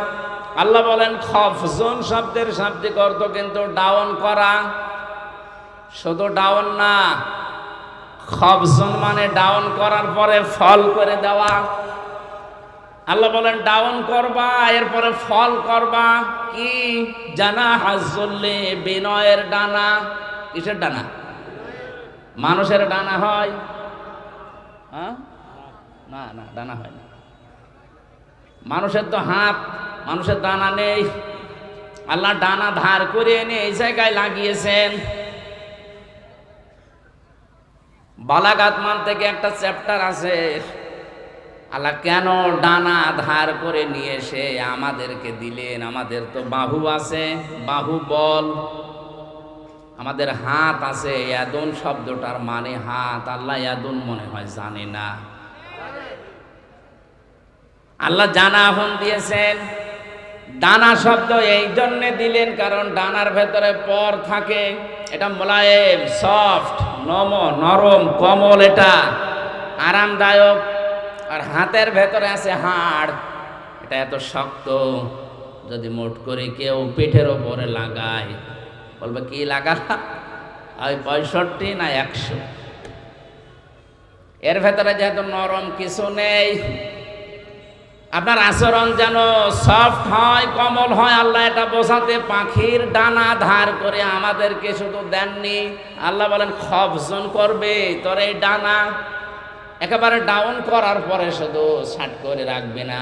Speaker 1: আল্লাহ বলেন খফজন শব্দের শাব্দিক অর্থ কিন্তু ডাউন করা, শুধু ডাউন না, খফজন মানে ডাউন করার পরে ফল করে দেওয়া। আল্লাহ বলেন ডাউন করবা, এরপরে ফল করবা। কি? জানা হাজ্জুল্লি, বিনয়ের ডানা। কিসের ডানা? মানুষের ডানা হয়? হ্যাঁ, না না, ডানা হয় না। মানুষের তো হাত, মানুষের ডানা নেই। আল্লাহ ডানা ধার করে এনে এই জায়গায় লাগিয়েছেন। বালাগাত মান থেকে একটা চ্যাপ্টার আছে, আল্লাহ কেন ডানা ধার করে নিয়ে এসে আমাদেরকে দিলেন। আমাদের তো বাহু আছে, বাহু বল, আমাদের হাত আছে। ইয়াদুন শব্দটার মানে হাত। আল্লাহ ইয়াদুন মনে হয় জানে না, আল্লাহ জানা এখন দিয়েছেন। ডানা শব্দ এই জন্যে দিলেন কারণ ডানার ভেতরে পর থাকে। এটা মোলায়েম, সফট, নরম, কোমল, এটা আরামদায়ক। আর হাতের ভেতরে আছে হাড়, এটা এত শক্ত, যদি মোট করে কেউ পিঠের ওপরে লাগায় বলবে কি লাগালা, ওই 65 না 100। এর ভেতরে যেহেতু নরম কিছু নেই, আপনার আচরণ যেন সফট হয়, কোমল হয়। আল্লাহ এটা বোঝাতে পাখির ডানা ধার করে আমাদেরকে শুধু দেননি, আল্লাহ বলেন খফজন করবে তোর এই ডানা। একেবারে ডাউন করার পরে শুধু ছাট করে রাখবে না,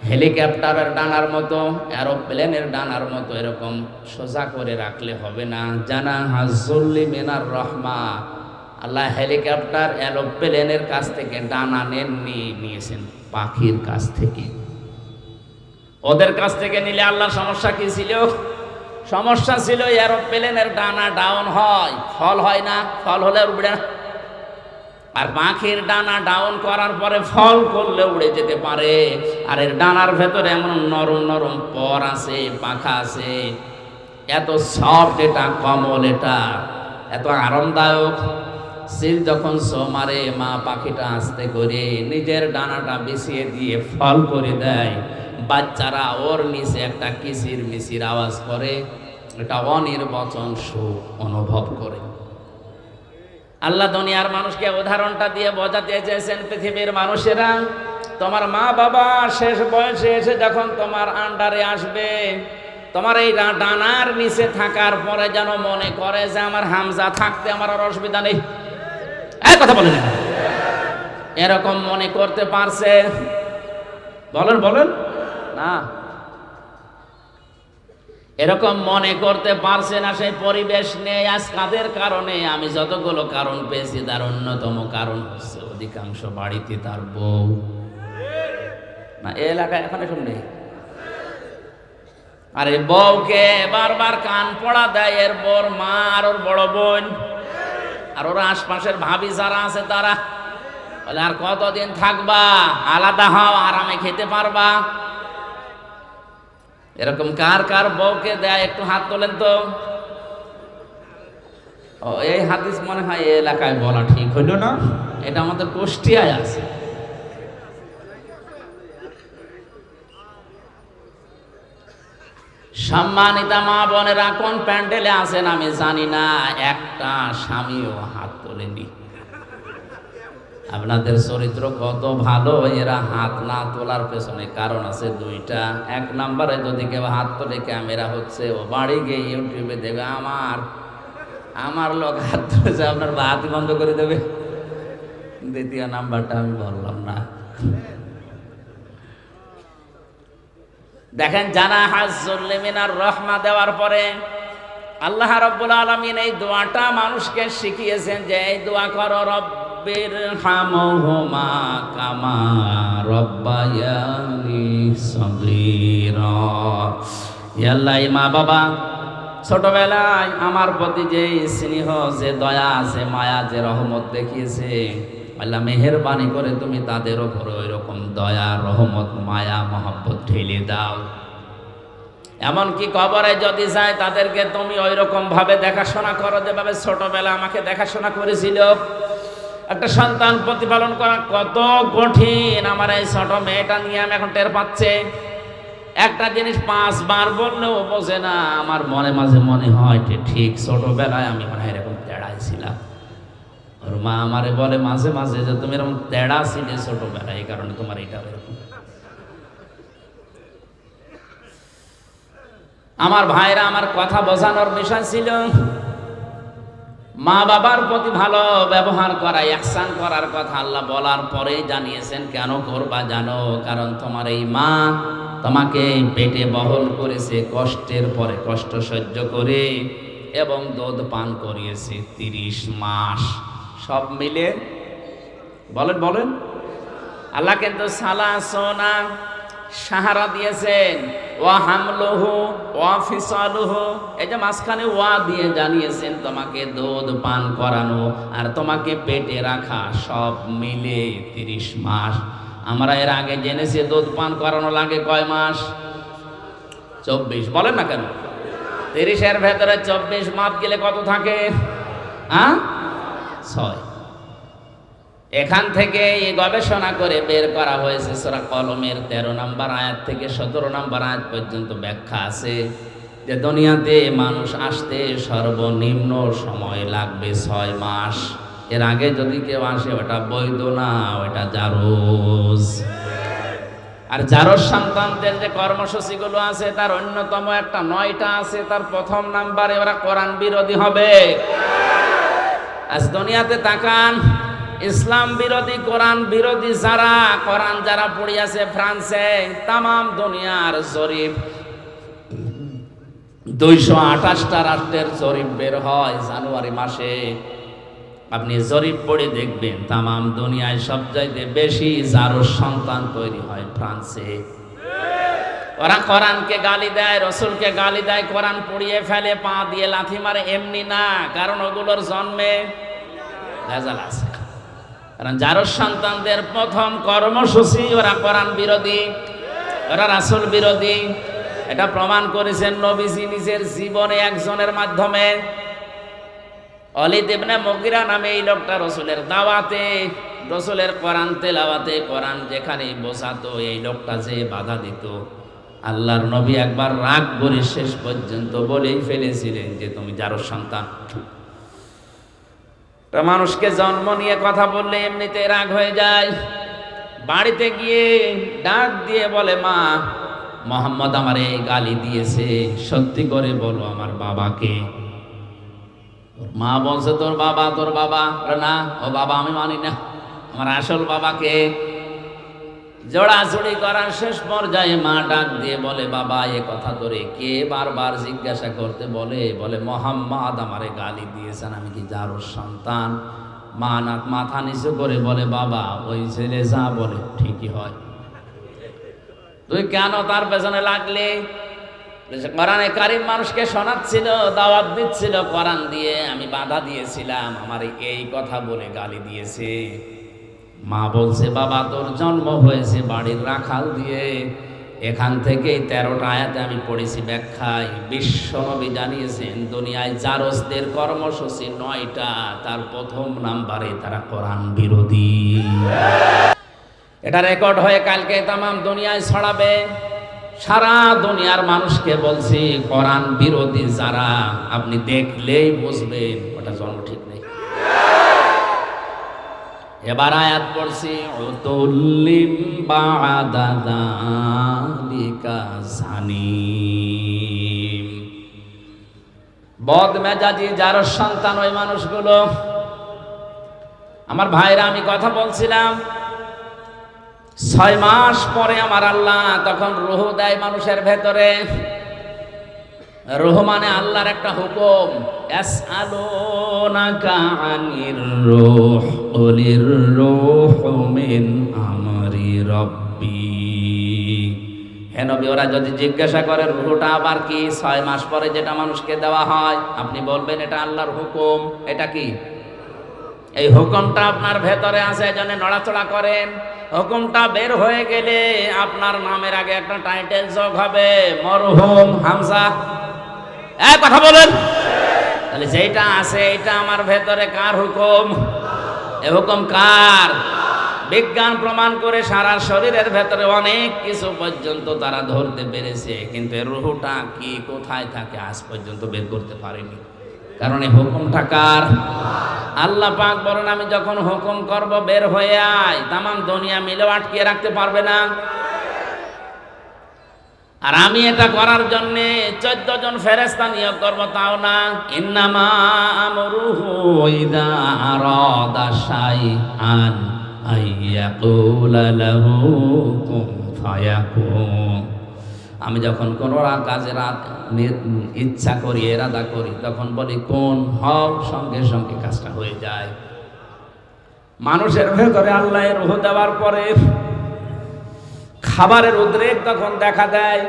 Speaker 1: হেলিকপ্টারের ডানার মতো, এরোপ্লেনের ডানার মতো এরকম সোজা করে রাখলে হবে না। জানা হাজ্জুল্লি মিনার রহমা, আল্লাহ হেলিকপ্টার এরোপ্লেনের কাছ থেকে ডানা নেননি, নিয়েছেন পাখির কাছ থেকে। ওদের কাছ থেকে নিলে আল্লাহ সমস্যা কি ছিল? সমস্যা ছিল এরোপ্লেনের ডানা ডাউন হয়, ফল হয় না, ফল হলে উড়ে না। আর পাখির ডানা ডাউন করার পরে ফল করলে উড়ে যেতে পারে। আর এর ডানার ভেতরে এমন নরম নরম পর আছে, পাখা আছে, এত সফট, এটা কোমল, এটা এত আরামদায়ক। সিল যখন মারে, মা পাখিটা আস্তে করে নিজের ডানাটা বিছিয়ে দিয়ে ফল করে দেয়। বাচ্চারা ওর নিচে একটা কিচির মিচির আওয়াজ করে, এটা অনির্বচন সুখ অনুভব করে। আল্লাহ দুনিয়ার মানুষকে উদাহরণটা দিয়ে বোঝাতে চেয়েছেন, পৃথিবীর মানুষেরা, তোমার মা বাবা শেষ বয়সে এসে যখন তোমার আন্ডারে আসবে, তোমার এই ডানার নিচে থাকার পরে যেন মনে করে যে আমার হামজা থাকতে আমার আর অসুবিধা নেই। এই কথা বলেন, এরকম মনে করতে পারছে? বলেন বলেন না, এরকম মনে করতে পারছে না। সেই পরিবেশ নেই আজ কাদের কারণে? আমি যতগুলো কারণ পেয়েছি তার অন্যতম কারণ হচ্ছে অধিকাংশ বাড়িতে তার বউ না। এই এলাকায় এখন এসব নেই। আর এই বউকে বারবার কান পড়া দেয় এর বর মা আর ওর বড় বোন, আর ওর আশপাশের ভাবি যারা আছে তারা বলে আর কতদিন থাকবা, আলাদা হও, আরামে খেতে পারবা। এরকম কার কার বউকে দেয়? একটু হাত তোলেন তো। ও, এই হাদিস মনে হয় এই এলাকায় বলা ঠিক হইল না, এটা আমাদের কুষ্টিয়ায় আছে। সম্মানিতা মা বোনেরা, কোন প্যান্ডেলে আছেন আমি জানি না, একটা স্বামীও হাত তোলেনি। আপনাদের চরিত্র কত ভালো, এরা হাত না তোলার পেছনে কারণ আছে দুইটা। এক নম্বরে যদি কেউ হাত তোলে ক্যামেরা হচ্ছে, ও বাড়ি গিয়ে ইউটিউবে দেবে আমার লোক হাত তুলেছে, আপনার হাত বন্ধ করে দেবে। দ্বিতীয় নাম্বারটা আমি বললাম না। দেখেন, জানা হাজ্জুল্লি মিনার রহমা দেওয়ার পরে আল্লাহ রাব্বুল আলামিন এই দোয়াটা মানুষকে শিখিয়েছেন যে এই দোয়া করো, রব্বির হামহুমা কামা রব্বায়ানি সগীরা। ইয়া আল্লাহ, মা বাবা ছোটবেলায় আমার প্রতি যে স্নেহ, যে দয়া, যে মায়া, যে রহমত দেখিয়েছে, আল্লাহ মেহেরবানি করে তুমি তাদের ওপর ওই রকম দয়া, রহমত, মায়া, মহব্বত ঢেলে দাও। এমনকি কবরে যদি যায় তাদেরকে তুমি ওই রকম ভাবে দেখাশোনা করো যেভাবে ছোটবেলা আমাকে দেখাশোনা করেছিল। একটা সন্তান প্রতিপালন করা কত কঠিন আমার এই ছোট মেয়েটা নিয়ে আমি এখন টের পাচ্ছে। একটা জিনিস 5 বার বললেও বোঝে না। আমার মনে মাঝে মনে হয় যে ঠিক ছোটবেলায় আমি মনে হয় এরকম তেড়াই ছিলাম। ওর মা আমারে বলে মাঝে মাঝে যে তুমি এরকম তেড়া ছিলে ছোটবেলায়, এই কারণে তোমার এটা এরকম। আমার ভাইরা, আমার কথা বোঝানোর বিষয় ছিল মা বাবার প্রতি ভালো ব্যবহার করা, ইহসান করার কথা আল্লাহ বলার পরেই জানিয়েছেন কেন করবা জানো? কারণ তোমার এই মা তোমাকে পেটে বহন করেছে কষ্টের পরে কষ্ট সহ্য করে, এবং দুধ পান করিয়েছে 30 মাস। সব মিলে বলেন বলেন, আল্লাহ কিন্তু সালাসনা সাহারা দিয়েছেন, ওয়া হামলুহু ওয়া ফিসালুহু, এই যে মাঝখানে ওয়া দিয়ে জানিয়েছেন তোমাকে দুধ পান করানো আর তোমাকে পেটে রাখা, সব মিলে 30 মাস। আমরা এর আগে জেনেছি দুধ পান করানো লাগে কয় মাস? 24। বলেন না কেন? 30-এর ভেতরে 24 মাপ গেলে কত থাকে? 6। এখান থেকে এই গবেষণা করে বের করা হয়েছে সূরা কলমের 13 নম্বর আয়াত থেকে 17 নম্বর আয়াত পর্যন্ত ব্যাখ্যা আছে যে দুনিয়াতে মানুষ আসতে সর্বনিম্ন সময় লাগবে 6 মাস। এর আগে যদি কেউ আসে ওটা বৈধ না, ওটা জারজ। আর জারজ সন্তানদের যে কর্মসূচিগুলো আছে তার অন্যতম একটা 9টা আছে। তার প্রথম নাম্বারে ওরা কোরআন বিরোধী হবে। আজ দুনিয়াতে তাকান, ইসলাম বিরোধী, কোরআন বিরোধী যারা, কোরআন যারা পড়িয়াছে ফ্রান্সে, তামাম দুনিয়ার জরিপ 228টা রাষ্ট্রের জরিপ বের হয় জানুয়ারি মাসে। আপনি জরিপ পড়ে দেখবেন তামাম দুনিয়ায় সবচাইতে বেশি জারজ সন্তান তৈরি হয় ফ্রান্সে। ওরা কোরআনকে গালি দেয়, রসুলকে গালি দেয়, কোরআন পড়িয়ে ফেলে, পা দিয়ে লাথি মারে, এমনি না, কারণ ওগুলোর জন্মে ভেজাল আছে। কারণ জারজ সন্তানদের প্রথম কর্মসূচি ওরা কোরআন বিরোধী, ওরা রাসূল বিরোধী। এটা প্রমাণ করেছেন নবীজি নিজের জীবনে একজনের মাধ্যমে। ওয়ালিদ ইবনে মুগিরা নামে এই লোকটা রসুলের দাওয়াতে, রসুলের কোরআন তেলাওয়াতে, কোরআন যেখানে বোঝাতো এই লোকটা যে বাধা দিত, আল্লাহর নবী একবার রাগ করে শেষ পর্যন্ত বলেই ফেলেছিলেন যে তুমি জারজ সন্তান। মানুষকে জন্ম নিয়ে কথা বললে এমনিতে রাগ হয়ে যায়। বাড়িতে গিয়ে ডাক দিয়ে বলে, মা মোহাম্মদ আমার এই গালি দিয়েছে, সত্যি করে বলো আমার বাবাকে। মা বলছে তোর বাবা? তোর বাবা? না, ও বাবা আমি মানি না, আমার আসল বাবাকে। জোড়াজুড়ি করার শেষ পর্যায়ে মা ডাক দিয়ে বলে, বাবা এ কথা ধরে কে বারবার জিজ্ঞাসা করতে বলে? বলে মোহাম্মদ আমারে গালি দিয়েছেন, আমি কি জারজ সন্তান? মা মাথা নিচু করে বলে, বাবা ওই ছেলে যা বলে ঠিকই হয়, তুই কেন তার পেছনে লাগলে? কোরআনে কারিম মানুষকে শোনাচ্ছিল, দাওয়াত দিচ্ছিল কোরআন দিয়ে, আমি বাধা দিয়েছিলাম, আমার এই কথা বলে গালি দিয়েছে। মা বলছে, বাবা তোর জন্ম হয়েছে বাড়ির রাখাল দিয়ে। এখান থেকেই 13টা আয়াতে আমি পড়েছি ব্যাখ্যায়, বিশ্বনবী জানিয়েছেন দুনিয়ায় জারজদের কর্মসূচি 9টা, তার প্রথম নাম্বারে তারা কোরআন বিরোধী। এটা রেকর্ড হয়ে কালকে তামাম দুনিয়ায় ছড়াবে। সারা দুনিয়ার মানুষকে বলছি কোরআন বিরোধী যারা, আপনি দেখলেই বুঝবেন ওটা জন্ম ঠিক নেই। এবার আয়াত পড়ছি, উতুল্লিম বা'দা যালিকা জানিম। বদমেজাজি জারজ সন্তান ওই মানুষগুলো। আমার ভাইরা, আমি কথা বলছিলাম 6 মাস পরে আমার আল্লাহ তখন রূহ দেয় মানুষের ভেতরে। রূহ মানে আল্লাহর একটা হুকুম। ইয়াসআলুনাকা আনির রূহ কুলির রূহু মিন আমরি রাব্বি। হে নবী, ওরা যদি জিজ্ঞাসা করে রূহটা আবার কি, 6 মাস পরে যেটা মানুষকে দেওয়া হয়, আপনি বলবেন এটা আল্লাহর হুকুম। এটা কি? এই হুকুমটা আপনার ভেতরে আছে, এজন্য নড়াচড়া করেন। হুকুমটা বের হয়ে গেলে আপনার নামের আগে একটা টাইটেল যোগ হবে, মরহুম হামজা। কথা বলেন। তাহলে যেটা আছে এটা আমার ভেতরে কার হুকুম? এ হুকুম কার? বিজ্ঞান প্রমাণ করে সারা শরীরের ভেতরে অনেক কিছু পর্যন্ত তারা ধরতে পেরেছে, কিন্তু এর রুহটা কি কোথায় থাকে আজ পর্যন্ত বের করতে পারেনি। কারণ এই হুকুমটা কার? আল্লাহ পাক বলেন, আমি যখন হুকুম করব বের হয়ে আয়, তামাম দুনিয়া মিলেও আটকিয়ে রাখতে পারবে না। আর আমি এটা করার জন্য 14 জন ফেরেশতা নিয়োগ করব তাও না। ইন্নামা আমরুহু ইযা আরাদা শাইআন আইয়াকুলা লাহু কুন ফায়াকুন। আমি যখন কোনো কাজের ইচ্ছা করি, এরাদা করি, তখন বলি কোন হও, সঙ্গে সঙ্গে কাজটা হয়ে যায়। মানুষের ভেতরে আল্লাহ রূহ দেওয়ার পরে খাবারের উদ্রেক তখন দেখা দেয়।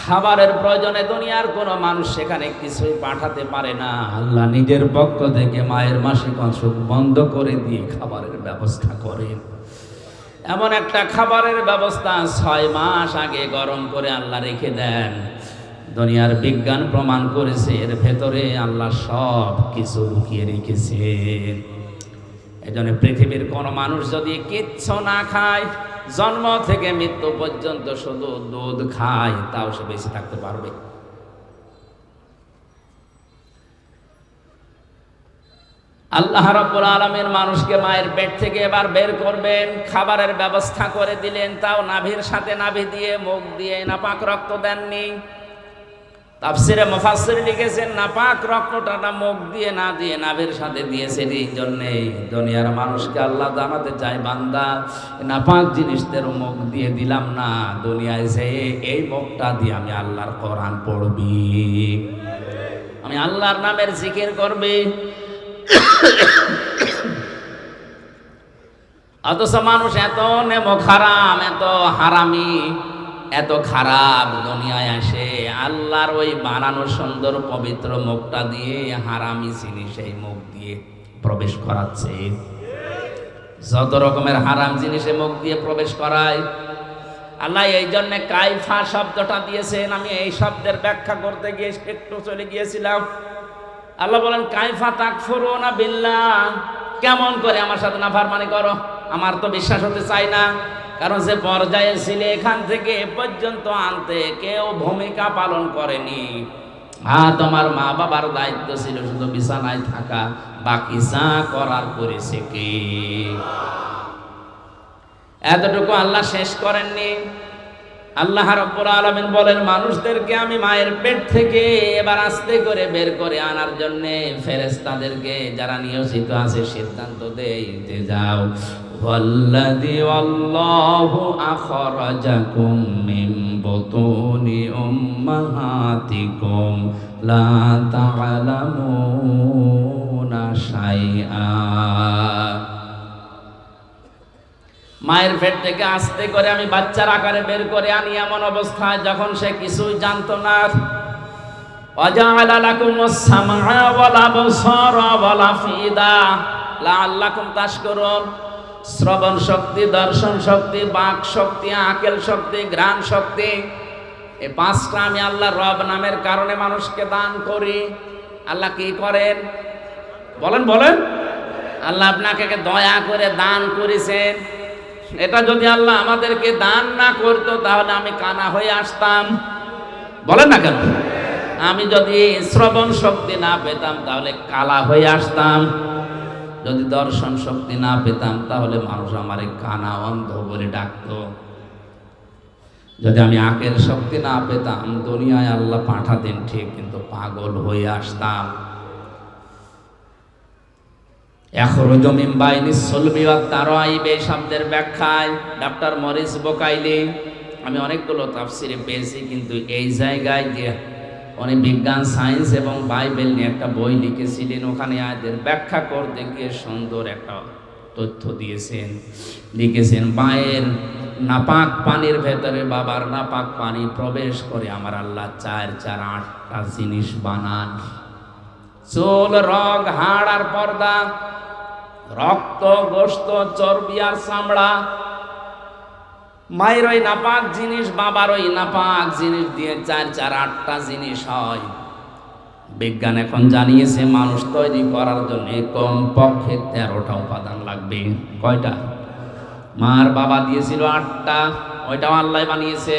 Speaker 1: খাবারের প্রয়োজনে দুনিয়ার কোনো মানুষ সেখানে কিছুই পাঠাতে পারে না। আল্লাহ নিজের পক্ষ থেকে মায়ের মাসিক অসুখ বন্ধ করে দিয়ে খাবারের ব্যবস্থা করেন। এমন একটা খাবারের ব্যবস্থা 6 মাস আগে গরম করে আল্লাহ রেখে দেন। দুনিয়ার বিজ্ঞান প্রমাণ করেছে এর ভেতরে আল্লাহ সব কিছু লুকিয়ে রেখেছেন। এজন্য পৃথিবীর কোনো মানুষ যদি কিচ্ছু না খায়, জন্ম থেকে মৃত্যু পর্যন্ত শুধু দুধ খায়, তাও সে বেঁচে থাকতে পারবে। আল্লাহ রাব্বুল আলামিন মানুষকে মায়ের পেট থেকে এবার বের করবেন, খাবারের ব্যবস্থা করে দিলেন, তাও নাভির সাথে নাভি দিয়ে, মুখ দিয়ে নাপাক রক্ত দেননি। তাফসিরে মুফাসসির লিখেছেন নাপাক রক্তটা না মুখ দিয়ে না দিয়ে নাভির সাথে দিয়েছেন। এই জন্যে দুনিয়ার মানুষকে আল্লাহ জানাতে চায়, বান্দা নাপাক জিনিসদের মুখ দিয়ে দিলাম না, দুনিয়ায় যে এই মুখটা দিয়ে আমি আল্লাহর কোরআন পড়বি, আমি আল্লাহর নামের জিকির করবি। অথচ মানুষ এত নেমো খারাম, এত হারামি, এত খারাপ, দুনিয়ায় আসে আল্লাহর ওই বানানো সুন্দর পবিত্র মুখটা দিয়ে হারামি জিনিস এই মুখ দিয়ে প্রবেশ করাচ্ছে। যত রকমের হারাম জিনিসে মুখ দিয়ে প্রবেশ করায় আল্লাহ। এই জন্য কাইফা শব্দটা দিয়েছেন। আমি এই শব্দের ব্যাখ্যা করতে গিয়ে একটু চলে গিয়েছিলাম। আল্লাহ বলেন কাইফা তাকফুরুনা বিল্লাহ, কেমন করে আমার সাথে নাফরমানি করো? আমার তো বিশ্বাস হতে চাই না, কারণ যে পর্যায়ে ছিলে এখান থেকে এ পর্যন্ত আনতে কেউ ভূমিকা পালন করেনি। তোমার মা বাবার দায়িত্ব ছিল শুধু বিছানায় থাকা, বাকি যা করার করেছে কে? এতটুকু আল্লাহ শেষ করেননি। আল্লাহ রাব্বুল আলামিন বলেন মানুষদেরকে আমি মায়ের পেট থেকে এবার আস্তে করে বের করে আনার জন্য ফেরেশতাদেরকে যারা নিয়োজিত আছে সিদ্ধান্ত দেই যে যাও, ওয়াল্লাযী আল্লাহু আখরাজাকুম মিন বুতুনি উম্মাহাতিকুম লা তা'লামুনা শাইআ। মায়ের পেট থেকে আস্তে করে আমি বাচ্চার আকারে বের করে আনি এমন অবস্থায় যখন সে কিছুই জানতো না। ওয়াজআলা লাকুমুস সামআ ওয়াল আবসারা ওয়াল আফইদা লাআল্লাকুম তাশকুরুন। শ্রবণ শক্তি, দর্শন শক্তি, বাক শক্তি, আকেল শক্তি, ঘ্রাণ শক্তি, এই 5টা আমি আল্লাহ রব নামের কারণে মানুষকে দান করি। আল্লাহ কি করেন বলেন? বলেন, আল্লাহ আপনাকে দয়া করে দান করেছেন। এটা যদি আল্লাহ আমাদেরকে দান না করতো তাহলে আমি কানা হয়ে আসতাম। বলেন না কেন? আমি যদি শ্রবণ শক্তি না পেতাম তাহলে কালা হয়ে আসতাম। যদি দর্শন শক্তি না পেতাম তাহলে মানুষ আমারে কানা, অন্ধ বলে ডাকতো। যদি আমি আকেল শক্তি না পেতাম দুনিয়ায় আল্লাহ পাঠাতেন ঠিক, কিন্তু পাগল হয়ে আসতাম। এখরুজু মিন বাইনিস সুলবি ওয়াত তারাইব এই শব্দের ব্যাখ্যায় ডক্টর মরিস বোকাইলি আমি অনেকগুলো তাফসিরে পেয়েছি, কিন্তু এই জায়গায় যে উনি বিজ্ঞান, সায়েন্স এবং বাইবেল নিয়ে একটা বই লিখেছিলেন, ওখানে আয়াতের ব্যাখ্যা করতে গিয়ে সুন্দর একটা তথ্য দিয়েছেন। লিখেছেন মায়ের নাপাক পানির ভেতরে বাবার নাপাক পানি প্রবেশ করে আমার আল্লাহ 8টা জিনিস বানান। চুল, রগ, হাড় আর পর্দা, রক্ত, গোশত, চর্বি আর চামড়া। মায়ের ওই নাপাক জিনিস, বাবার ওই নাপাক জিনিস দিয়ে 8টা জিনিস হয়। বিজ্ঞান এখন জানিয়েছে মানুষ তৈরি করার জন্য কমপক্ষে 13টা উপাদান লাগবে। কয়টা? মার বাবা দিয়েছিল 8টা, ওইটাও আল্লাহ বানিয়েছে।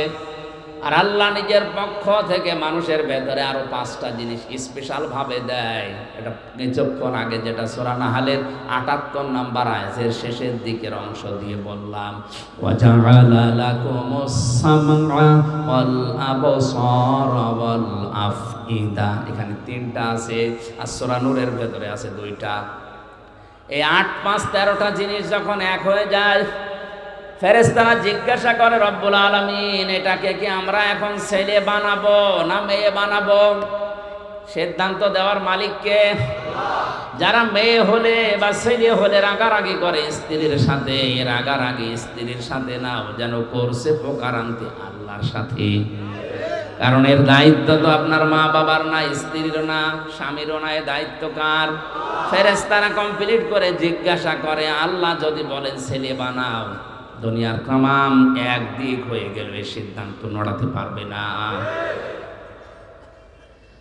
Speaker 1: আর আল্লাহ নিজের পক্ষ থেকে মানুষের ভেতরে আরো 5টা জিনিস স্পেশাল ভাবে দেয়। এটা কিছুক্ষণ আগে যেটা সূরা নাহলের 78 নম্বর আয়াতের শেষের দিকের অংশ দিয়ে বললাম, ওয়াজআলা লাকুমুস সামআ ওয়াল আবসারা ওয়াল আফইদা। এখানে 3টা আছে, আর সূরা নূরের ভেতরে আছে 2টা। এই 8, 5, 13টা জিনিস যখন এক হয়ে যায়, ফেরেশতারা জিজ্ঞাসা করে রব্বুল আলামিন, এটাকে কি আমরা এখন ছেলে বানাবো না মেয়ে বানাবো? সিদ্ধান্ত দেওয়ার মালিক কে? যারা মেয়ে হলে বা ছেলে হলে রাগারাগি করে স্ত্রীর সাথে, রাগারাগি স্ত্রীর সাথে না, যেন করছে প্রকারান্তে আল্লাহর সাথে। কারণ এর দায়িত্ব তো আপনার মা বাবার না, স্ত্রীরও না, স্বামীরও না, এ দায়িত্ব কার? ফেরেশতারা কমপ্লিট করে জিজ্ঞাসা করে, আল্লাহ যদি বলেন ছেলে বানাও, দুনিয়ার তামাম একদিক হয়ে গেল, এই সিদ্ধান্ত নড়াতে পারবে না।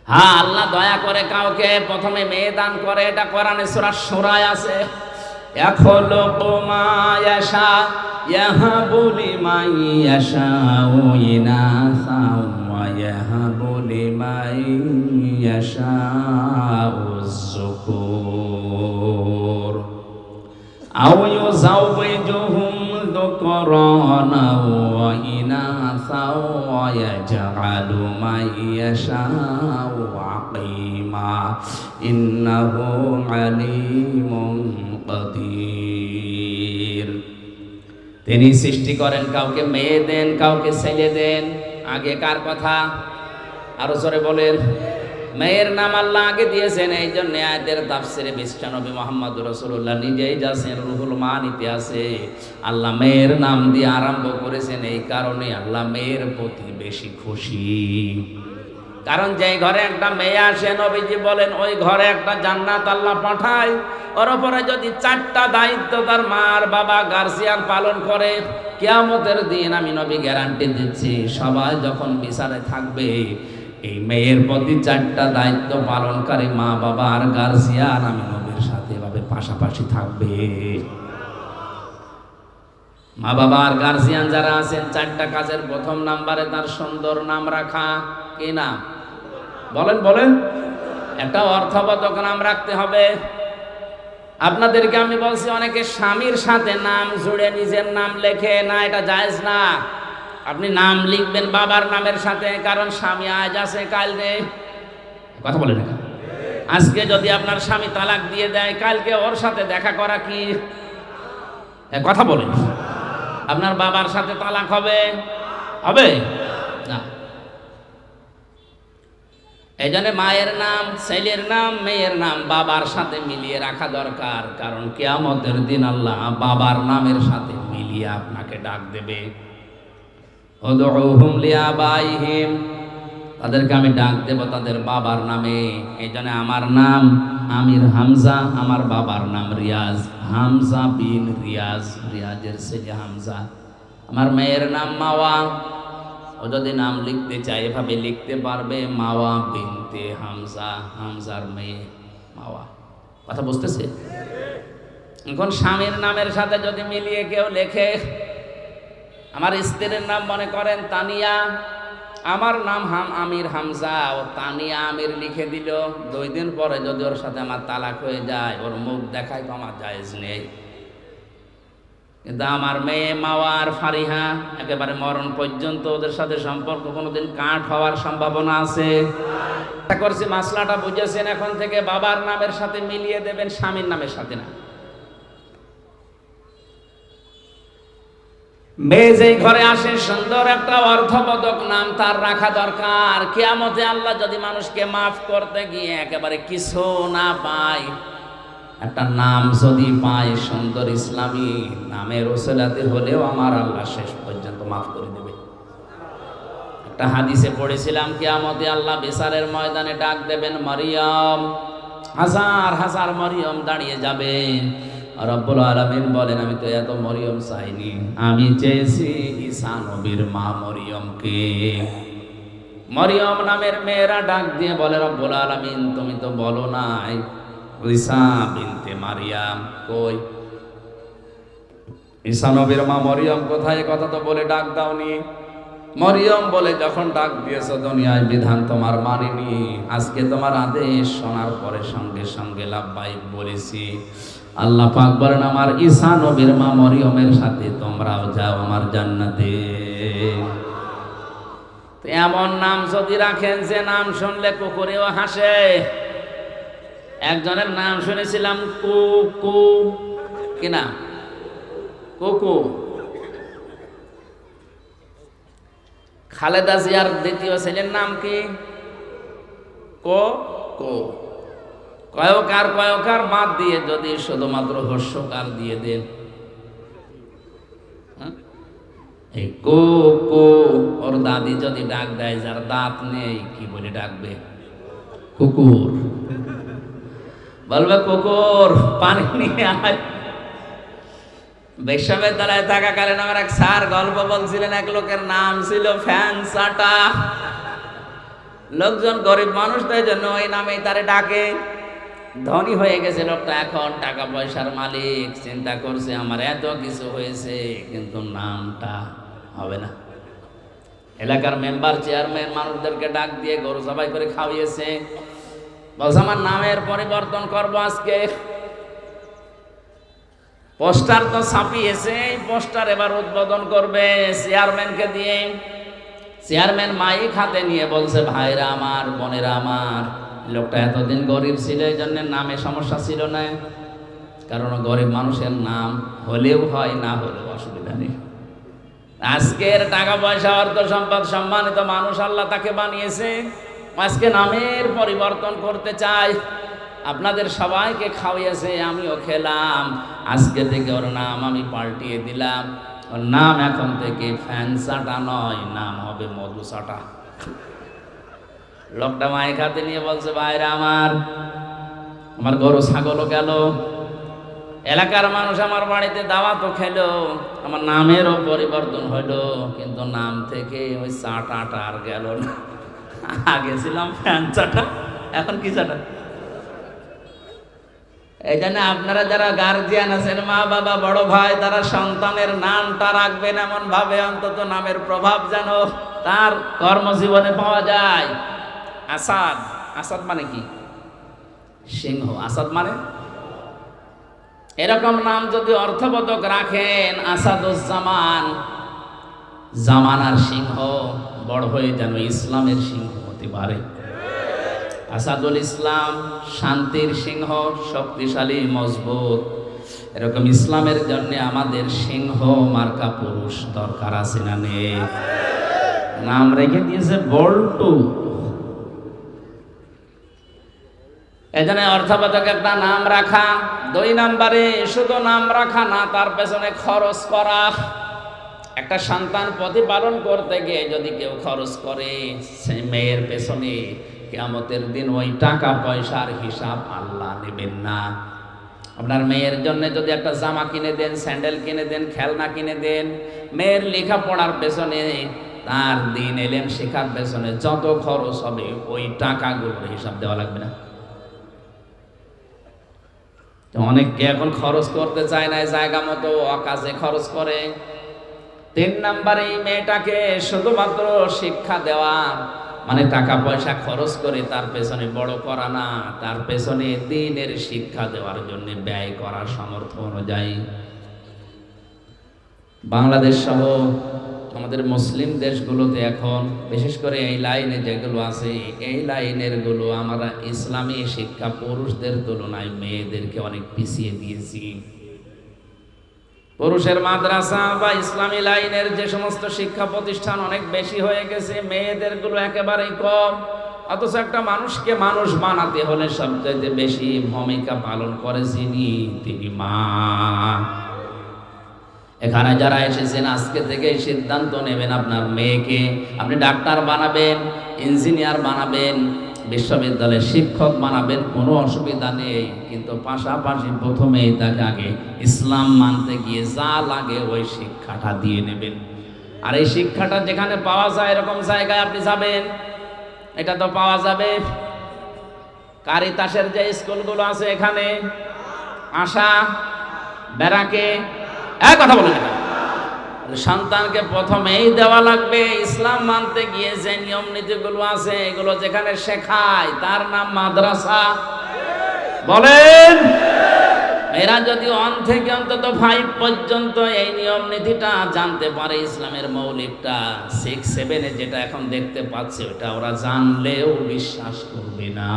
Speaker 1: হ্যাঁ, আল্লাহ দয়া করে কাউকে প্রথমে মেয়ে দান করে, এটা কোরআনে সূরা শূরায় আছে। ইয়াখলুকু মা ইয়াশা ইয়াহাবু লিমান ইয়াশাউ ইনাসা ওয়া ইয়াহাবু লিমান ইয়াশাউ যুকুর আও ইউযাওবিজুহুম যুকরানা ওয়া ইনাসা ওয়া ইয়াজআলু মান ইয়াশাউ আকিমা ইন্নাহু আলিমুন কাদির। তিনি সৃষ্টি করেন, কাউকে মেয়ে দেন, কাউকে ছেলে দেন। আগে কার কথা? আরো জোরে বলেন। মেয়ের নাম আল্লাহ আগে দিয়েছেন। এই জন্য আয়াতের তাফসিরে বিশ্বনবী মুহাম্মদুর রাসূলুল্লাহ নিজেই যাচ্ছেন, রুহুল মানিতে আছে, আল্লাহ মেয়ের নাম দিয়ে আরম্ভ করেছেন। এই কারণে আল্লাহ মেয়ের প্রতি বেশি খুশি। কারণ যেই ঘরে একটা মেয়ে আসে, নবীজি বলেন ওই ঘরে একটা জান্নাত আল্লাহ পাঠায়। ওর উপরে যদি 4টা দায়িত্ব তার মার বাবা গার্জিয়ান পালন করে, কিয়ামতের দিন আমি নবী গ্যারান্টি দিচ্ছি, সবাই যখন বিচারে থাকবে, এই মেয়ের প্রতি 4টা দায়িত্ব পালনকারী মা বাবা আর গার্জিয়ান আমি নবীর সাথে এভাবে পাশাপাশি থাকবে। মা বাবা আর গার্জিয়ান যারা আছেন, 4টা কাজের প্রথম নাম্বারে তার সুন্দর নাম রাখা। কি নাম? বলেন বলেন। একটা অর্থবোধক নাম রাখতে হবে। আপনাদেরকে আমি বলছি, অনেকে স্বামীর সাথে নাম জুড়ে নিজের নাম লেখে না, এটা জায়েজ না। আপনি নাম লিখবেন বাবার নামের সাথে, কারণ স্বামী আজ আছে কাল নেই। কথা বলেন না। আজকে যদি আপনার স্বামী তালাক দিয়ে দেয়, কালকে ওর সাথে দেখা করা কি? কথা বলেন। আপনার বাবার সাথে তালাক হবে? হবে না। এই জন্য মায়ের নাম, ছেলের নাম, মেয়ের নাম বাবার সাথে মিলিয়ে রাখা দরকার। কারণ কিয়ামতের দিন আল্লাহ বাবার নামের সাথে মিলিয়ে আপনাকে ডাক দেবে। উদউহুম লিআবাইহিম, তাদেরকে আমি ডাক দেব তাদের বাবার নামে। এই জন্য আমার নাম আমির হামজা, আমার বাবার নাম রিয়াজ, হামজা বিন রিয়াজ, রিয়াজের ছেলে হামজা। আমার মেয়ের নাম মাওয়া, ও যদি নাম লিখতে চায় এভাবে লিখতে পারবে, মাওয়া বিনতে হামজা, হামজার মেয়ে মাওয়া। কথা বুঝতেছে? এখন স্বামীর নামের সাথে যদি মিলিয়ে কেউ লেখে, আমার স্ত্রীর নাম মনে করেন তানিয়া, আমার নাম আমির হামজা, ও তানিয়া আমির লিখে দিল। 2 দিন পরে যদি ওর সাথে আমার তালাক হয়ে যায়, ওর মুখ দেখায় তো আমার জায়েজ নেই। কিন্তু আমার মেয়ে মাওয়া আর ফারিহা একেবারে মরণ পর্যন্ত ওদের সাথে সম্পর্ক কোনোদিন কাট হওয়ার সম্ভাবনা আছে? আশা করছি মাসলাটা বুঝেছেন। এখন থেকে বাবার নামের সাথে মিলিয়ে দেবেন, স্বামীর নামের সাথে না। মেয়ে যেই ঘরে আসে, সুন্দর একটা অর্থবোধক নাম তার রাখা দরকার। কিয়ামতে আল্লাহ যদি মানুষকে মাফ করতে গিয়ে একেবারে কিছু না পায়, একটা নাম যদি পায় সুন্দর ইসলামী নামের ওসিলাতে হলেও আমার আল্লাহ শেষ পর্যন্ত মাফ করে দেবে। একটা হাদিসে পড়েছিলাম, কিয়ামতে আল্লাহ বিচারের ময়দানে ডাক দেবেন মরিয়ম, হাজার হাজার মরিয়ম দাঁড়িয়ে যাবে। রব্বুল আলামিন বলেন, আমি তো এত মরিয়ম চাইনি, আমি চেয়েছি ঈসা নবীর মা মরিয়মকে। মরিয়ম নামের মেয়েরা ডাক দিয়ে বলে, রব্বুল আলামিন তুমি তো বলো নাই ঈসা বিনতে মারিয়াম কই, ঈসা নবীর মা মরিয়ম কোথায়, কথা তো বলে ডাক দাওনি। মরিয়ম বলে, যখন ডাক দিয়েছো দুনিয়ায় বিধান তোমার মানিনি, আজকে তোমার আদেশ শোনার পরে সঙ্গে সঙ্গে লাব্বাইক বলেছি। আল্লাহ পাক বলেন, আমার ঈসা নবীর মা মরিয়মের সাথে তোমরাও যাও আমার জান্নাতে। এমন নাম যদি রাখেন যে নাম শুনলে কুকুরেও হাসে। একজনের নাম শুনেছিলাম কুকু, কি নাম? কুকু। খালেদা জিয়ার দ্বিতীয় ছেলের নাম কি? কো কো। কয়কার বাদ দিয়ে যদি শুধুমাত্র হর্ষকার দিয়ে দেন, এই কো কো, ওর দাদি যদি ডাক দেয় যার দাঁত নেই, কি বলে ডাকবে? কুকুর। বলবে কুকুর পানি নিয়ে আয়। বিশ্ববিদ্যালয়ে থাকাকালীন আমার এক স্যার গল্প বলছিলেন, এক লোকের নাম ছিল ফ্যান চাটা। লোকজন গরিব মানুষ, তাই জন্য ওই নামেই তারে ডাকে। ধনী হয়ে গেছে লোকটা, এখন টাকা পয়সার মালিক, চিন্তা করছে আমার এত কিছু হয়েছে কিন্তু নামটা হবে না। এলাকার মেম্বার চেয়ারম্যান মানুষদেরকে ডাক দিয়ে গরু জবাই করে খাওয়িয়েছে, বলছে আমার নামের পরিবর্তন করবো আজকে। পোস্টার তো ছাপিয়েছে, এই পোস্টার এবার উদ্বোধন করবে চেয়ারম্যানকে দিয়ে। চেয়ারম্যান মাইক হাতে নিয়ে বলছে, ভাইরা আমার, বোনেরা আমার, লোকটা এতদিন গরিব ছিল, এই জন্য নামে সমস্যা ছিল না, কারণ গরিব মানুষের নাম হলেও হয়, না হলেও অসুবিধা নেই। আজকের টাকা পয়সা অর্থ সম্পদ সম্মানিত মানুষ আল্লাহ তাকে বানিয়েছে, আজকে নামের পরিবর্তন করতে চাই। আপনাদের সবাইকে খাওয়াইয়েছে, আমিও খেলাম, আজকে থেকে ওর নাম আমি পাল্টিয়ে দিলাম। ওর নাম এখন থেকে ফ্যান চাটা নয়, নাম হবে মধু চাটা। লোকটা মায়ের হাতে নিয়ে বলছে, ভাইরা আমার গরু ছাগলও গেল, এলাকার মানুষ আমার বাড়িতে দাওয়াতও খেলো, আমার নামেরও পরিবর্তন হইলো, কিন্তু নাম থেকে ওই চাটাটা আর গেল না। আগে ছিলাম ফ্যান চাটা, এখন কি চাটা? এই জন্য আপনারা যারা গার্জিয়ান আছেন, মা বাবা বড় ভাই, তারা সন্তানের নামটা রাখবেন এমন ভাবে, অন্তত নামের প্রভাব যেন তার কর্মজীবনে পাওয়া যায়। আসাদ, আসাদ মানে কি? সিংহ। আসাদ মানে এরকম নাম যদি অর্থবোধক রাখেন, আসাদুজ্জামান, জামানার সিংহ, বড় হয়ে যেন ইসলামের সিংহ হতে পারে। আসাদুল ইসলাম, শান্তির সিংহ, শক্তিশালী মজবুত। এরকম ইসলামের জন্য আমাদের সিংহ মার্কা পুরুষ দরকার আছে না নেই? নাম রেখে দিয়েছে বল্টু। এজন্য অর্থবোধক একটা নাম রাখা। 2 নম্বরে শুধু নাম রাখা না, তার পেছনে খরচ করা। একটা সন্তান প্রতিপালন করতে গিয়ে যদি কেউ খরচ করে, সেই মেয়ের পেছনে কিয়ামতের দিন ওই টাকা পয়সার হিসাব আল্লাহ নেবেন না। আপনার মেয়ের জন্য যদি একটা জামা কিনে দেন, স্যান্ডেল কিনে দেন, খেলনা কিনে দেন, মেয়ের লেখাপড়ার পেছনে, তার দিন এলেম শেখার পেছনে যত খরচ হবে, ওই টাকাগুলোর হিসাব দেওয়া লাগবে না? অনেককে এখন খরচ করতে চায় না, জায়গা মতো অকাজে খরচ করে। 3 নম্বরে মেয়েটাকে শুধুমাত্র শিক্ষা দেওয়া, মানে টাকা পয়সা খরচ করে তার পেছনে বড় করা না, তার পেছনে দ্বীনের শিক্ষা দেওয়ার জন্য ব্যয় করা সামর্থ্য অনুযায়ী। বাংলাদেশ সহ আমাদের মুসলিম দেশগুলোতে এখন বিশেষ করে এই লাইনে যেগুলো আছে, এই লাইনের গুলো আমরা ইসলামী শিক্ষা পুরুষদের তুলনায় মেয়েদেরকে অনেক পিছিয়ে দিয়েছি। পুরুষের মাদ্রাসা বা ইসলামী লাইনের যে সমস্ত শিক্ষা প্রতিষ্ঠান অনেক বেশি হয়ে গেছে, মেয়েদের গুলো একেবারেই কম। অথচ একটা মানুষকে মানুষ বানাতে হলে সবচেয়ে বেশি ভূমিকা পালন করে তিনি মা। এখানে যারা এসেছেন আজকে থেকে সিদ্ধান্ত নেবেন, আপনার মেয়েকে আপনি ডাক্তার বানাবেন, ইঞ্জিনিয়ার বানাবেন, বিশ্ববিদ্যালয়ের শিক্ষক বানাবেন, কোনো অসুবিধা নেই, কিন্তু পাশাপাশি প্রথমেই তাকে আগে ইসলাম মানতে গিয়ে যা লাগে ওই শিক্ষাটা দিয়ে নেবেন। আর এই শিক্ষাটা যেখানে পাওয়া যায় এরকম জায়গায় আপনি যাবেন। এটা তো পাওয়া যাবে। কারিতাসের যে স্কুলগুলো আছে এখানে আশা ব্যারাকে কথা বলেন, সন্তানকে প্রথমেই দেওয়া লাগবে ইসলাম মানতে গিয়ে যে নিয়ম নীতিগুলো আছে এগুলো যেখানে শেখায় তার নাম মাদ্রাসা। বলেন, এরা যদি 1 থেকে অন্তত 5 পর্যন্ত এই নিয়ম নীতিটা জানতে পারে, ইসলামের মৌলিকটা 6, 7 যেটা এখন দেখতে পাচ্ছে ওটা ওরা জানলেও বিশ্বাস করবে না।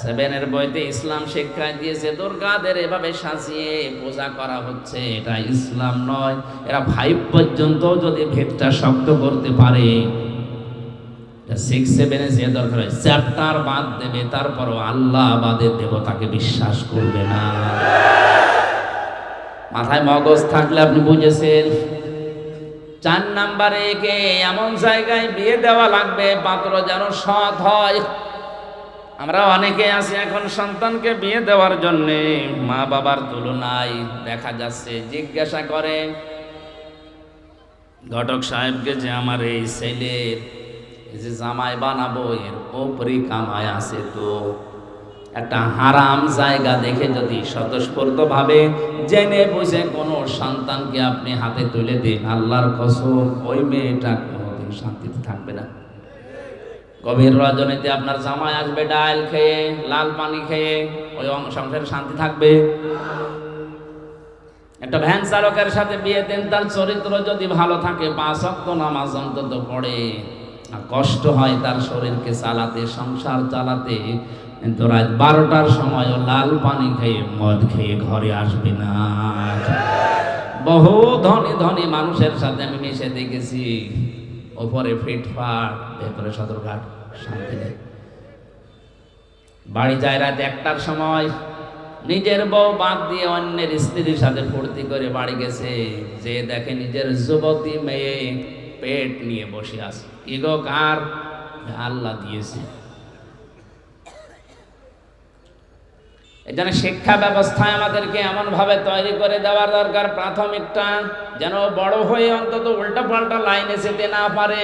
Speaker 1: 7 বইতে ইসলাম শিক্ষা দিয়েছে দুর্গাদের এভাবে সাজিয়ে পূজা করা হচ্ছে, এটা ইসলাম নয়। এরা 5 পর্যন্ত যদি ভেদটা শক্ত করতে পারে, 6, 7 যে দরকার হয় চ্যাপ্টার বাদ দেবে, তারপরও আল্লাহ বাদে দেবতাকে বিশ্বাস করবে না। মাথায় মগজ থাকলে আপনি বুঝেছেন। 4 নাম্বারে একে এমন জায়গায় বিয়ে দেওয়া লাগবে পাত্র যেন সৎ হয়। আমরা অনেকে আছি এখন সন্তানকে বিয়ে দেওয়ার জন্য মা বাবার তুলনায় দেখা যাচ্ছে জিজ্ঞাসা করে ঘটক সাহেবকে যে আমার এই ছেলের যে জামাই বানাবো এর ওপরি কামাই আছে, তো একটা হারাম জায়গা দেখে যদি স্বতঃস্ফূর্ত ভাবে জেনে বুঝে কোনো সন্তানকে আপনি হাতে তুলে দিন, আল্লাহর কসম ওই মেয়েটা কোনোদিন শান্তিতে থাকবে না। গভীর রজনীতে আপনার জামাই আসবে ডাল খেয়ে, লাল পানি খেয়ে, ওই সংসারে শান্তি থাকবে? একটা ভ্যান চালকের সাথে বিয়ে দেন, তার চরিত্র যদি ভালো থাকে, 5 ওয়াক্ত নামাজ অন্তত পড়ে, কষ্ট হয় তার শরীরকে চালাতে, সংসার চালাতে, কিন্তু রাত 12টার সময়ও লাল পানি খেয়ে মদ খেয়ে ঘরে আসবে না। বহু ধনী ধনী মানুষের সাথে আমি মিশে দেখেছি, ওপরে ফিটফাট, ভেতরে সদরঘাট, শান্তি নেই। বাড়ি যায় রাত 1টার সময়, নিজের বউ বাদ দিয়ে অন্যের স্ত্রীর সাথে ফুর্তি করে বাড়ি গেছে, যে দেখে নিজের যুবতী মেয়ে পেট নিয়ে বসে আছে। কি গো, কার? আল্লাহ দিয়েছে। এজন্য শিক্ষা ব্যবস্থায় আমাদেরকে এমন ভাবে তৈরি করে দেওয়ার দরকার, প্রাথমিকটা যেন বড় হয়ে অন্তত উল্টা পাল্টা লাইনে যেতে না পারে।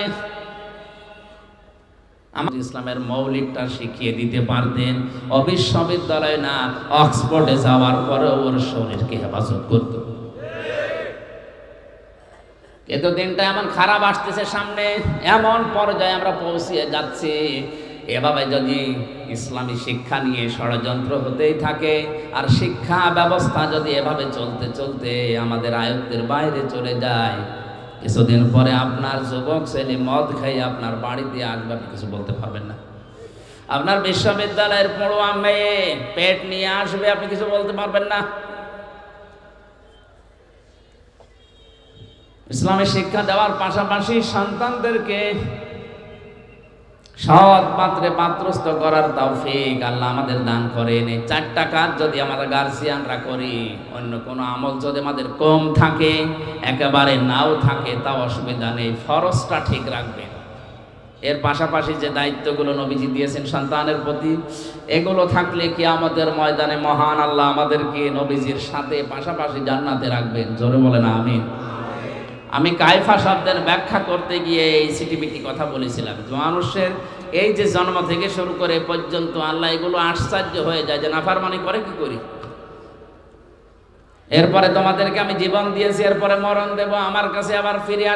Speaker 1: আমাদের ইসলামের মৌলিকটা শিখিয়ে দিতে পারতেন, বিশ্ববিদ্যালয় না অক্সফোর্ডে যাওয়ার পরে ওর শরীরকে হেফাজত করত। কিন্তু দিনটা এমন খারাপ আসতেছে সামনে, এমন পর্যায়ে আমরা পৌঁছিয়ে যাচ্ছি, এভাবে যদি ইসলামী শিক্ষা নিয়ে ষড়যন্ত্র হতেই থাকে আর শিক্ষা ব্যবস্থা যদি এভাবে চলতে চলতে আমাদের আয়ত্তের বাইরে চলে যায়, কিছুদিন পরে আপনার যুবক ছেলে মদ খাইয়ে আপনার বাড়িতে আসবে, আপনি কিছু বলতে পারবেন না। আপনার বিশ্ববিদ্যালয়ের পড়ুয়া মেয়ে পেট নিয়ে আসবে, আপনি কিছু বলতে পারবেন না। ইসলামী শিক্ষা দেওয়ার পাশাপাশি সন্তানদেরকে সৎ পাত্রে পাত্রস্থ করার তৌফিক আল্লাহ আমাদের দান করেন। এই 4টা কাজ যদি আমরা গার্জিয়ানরা করি, অন্য কোনো আমল যদি আমাদের কম থাকে, একেবারে নাও থাকে, তাও অসুবিধা নেই, ফরজটা ঠিক রাখবেন। এর পাশাপাশি যে দায়িত্বগুলো নবীজি দিয়েছেন সন্তানের প্রতি, এগুলো থাকলে কিয়ামতের ময়দানে মহান আল্লাহ আমাদেরকে নবীজির সাথে পাশাপাশি জান্নাতে রাখবেন। জোরে বলেন আমিন। আমি কায়ফা শব্দের ব্যাখ্যা করতে গিয়ে এই সিটিবিটি কথা বলেছিলাম, মানুষের এই যে জন্ম থেকে শুরু করে পর্যন্ত আল্লাহ এগুলো আশ্চর্য হয়ে যায় যে নাফরমানি করে কি করি। এরপরে তোমাদেরকে আমি জীবন দিয়েছি, এরপরে মরণ দেব, আমার কাছে আবার ফিরে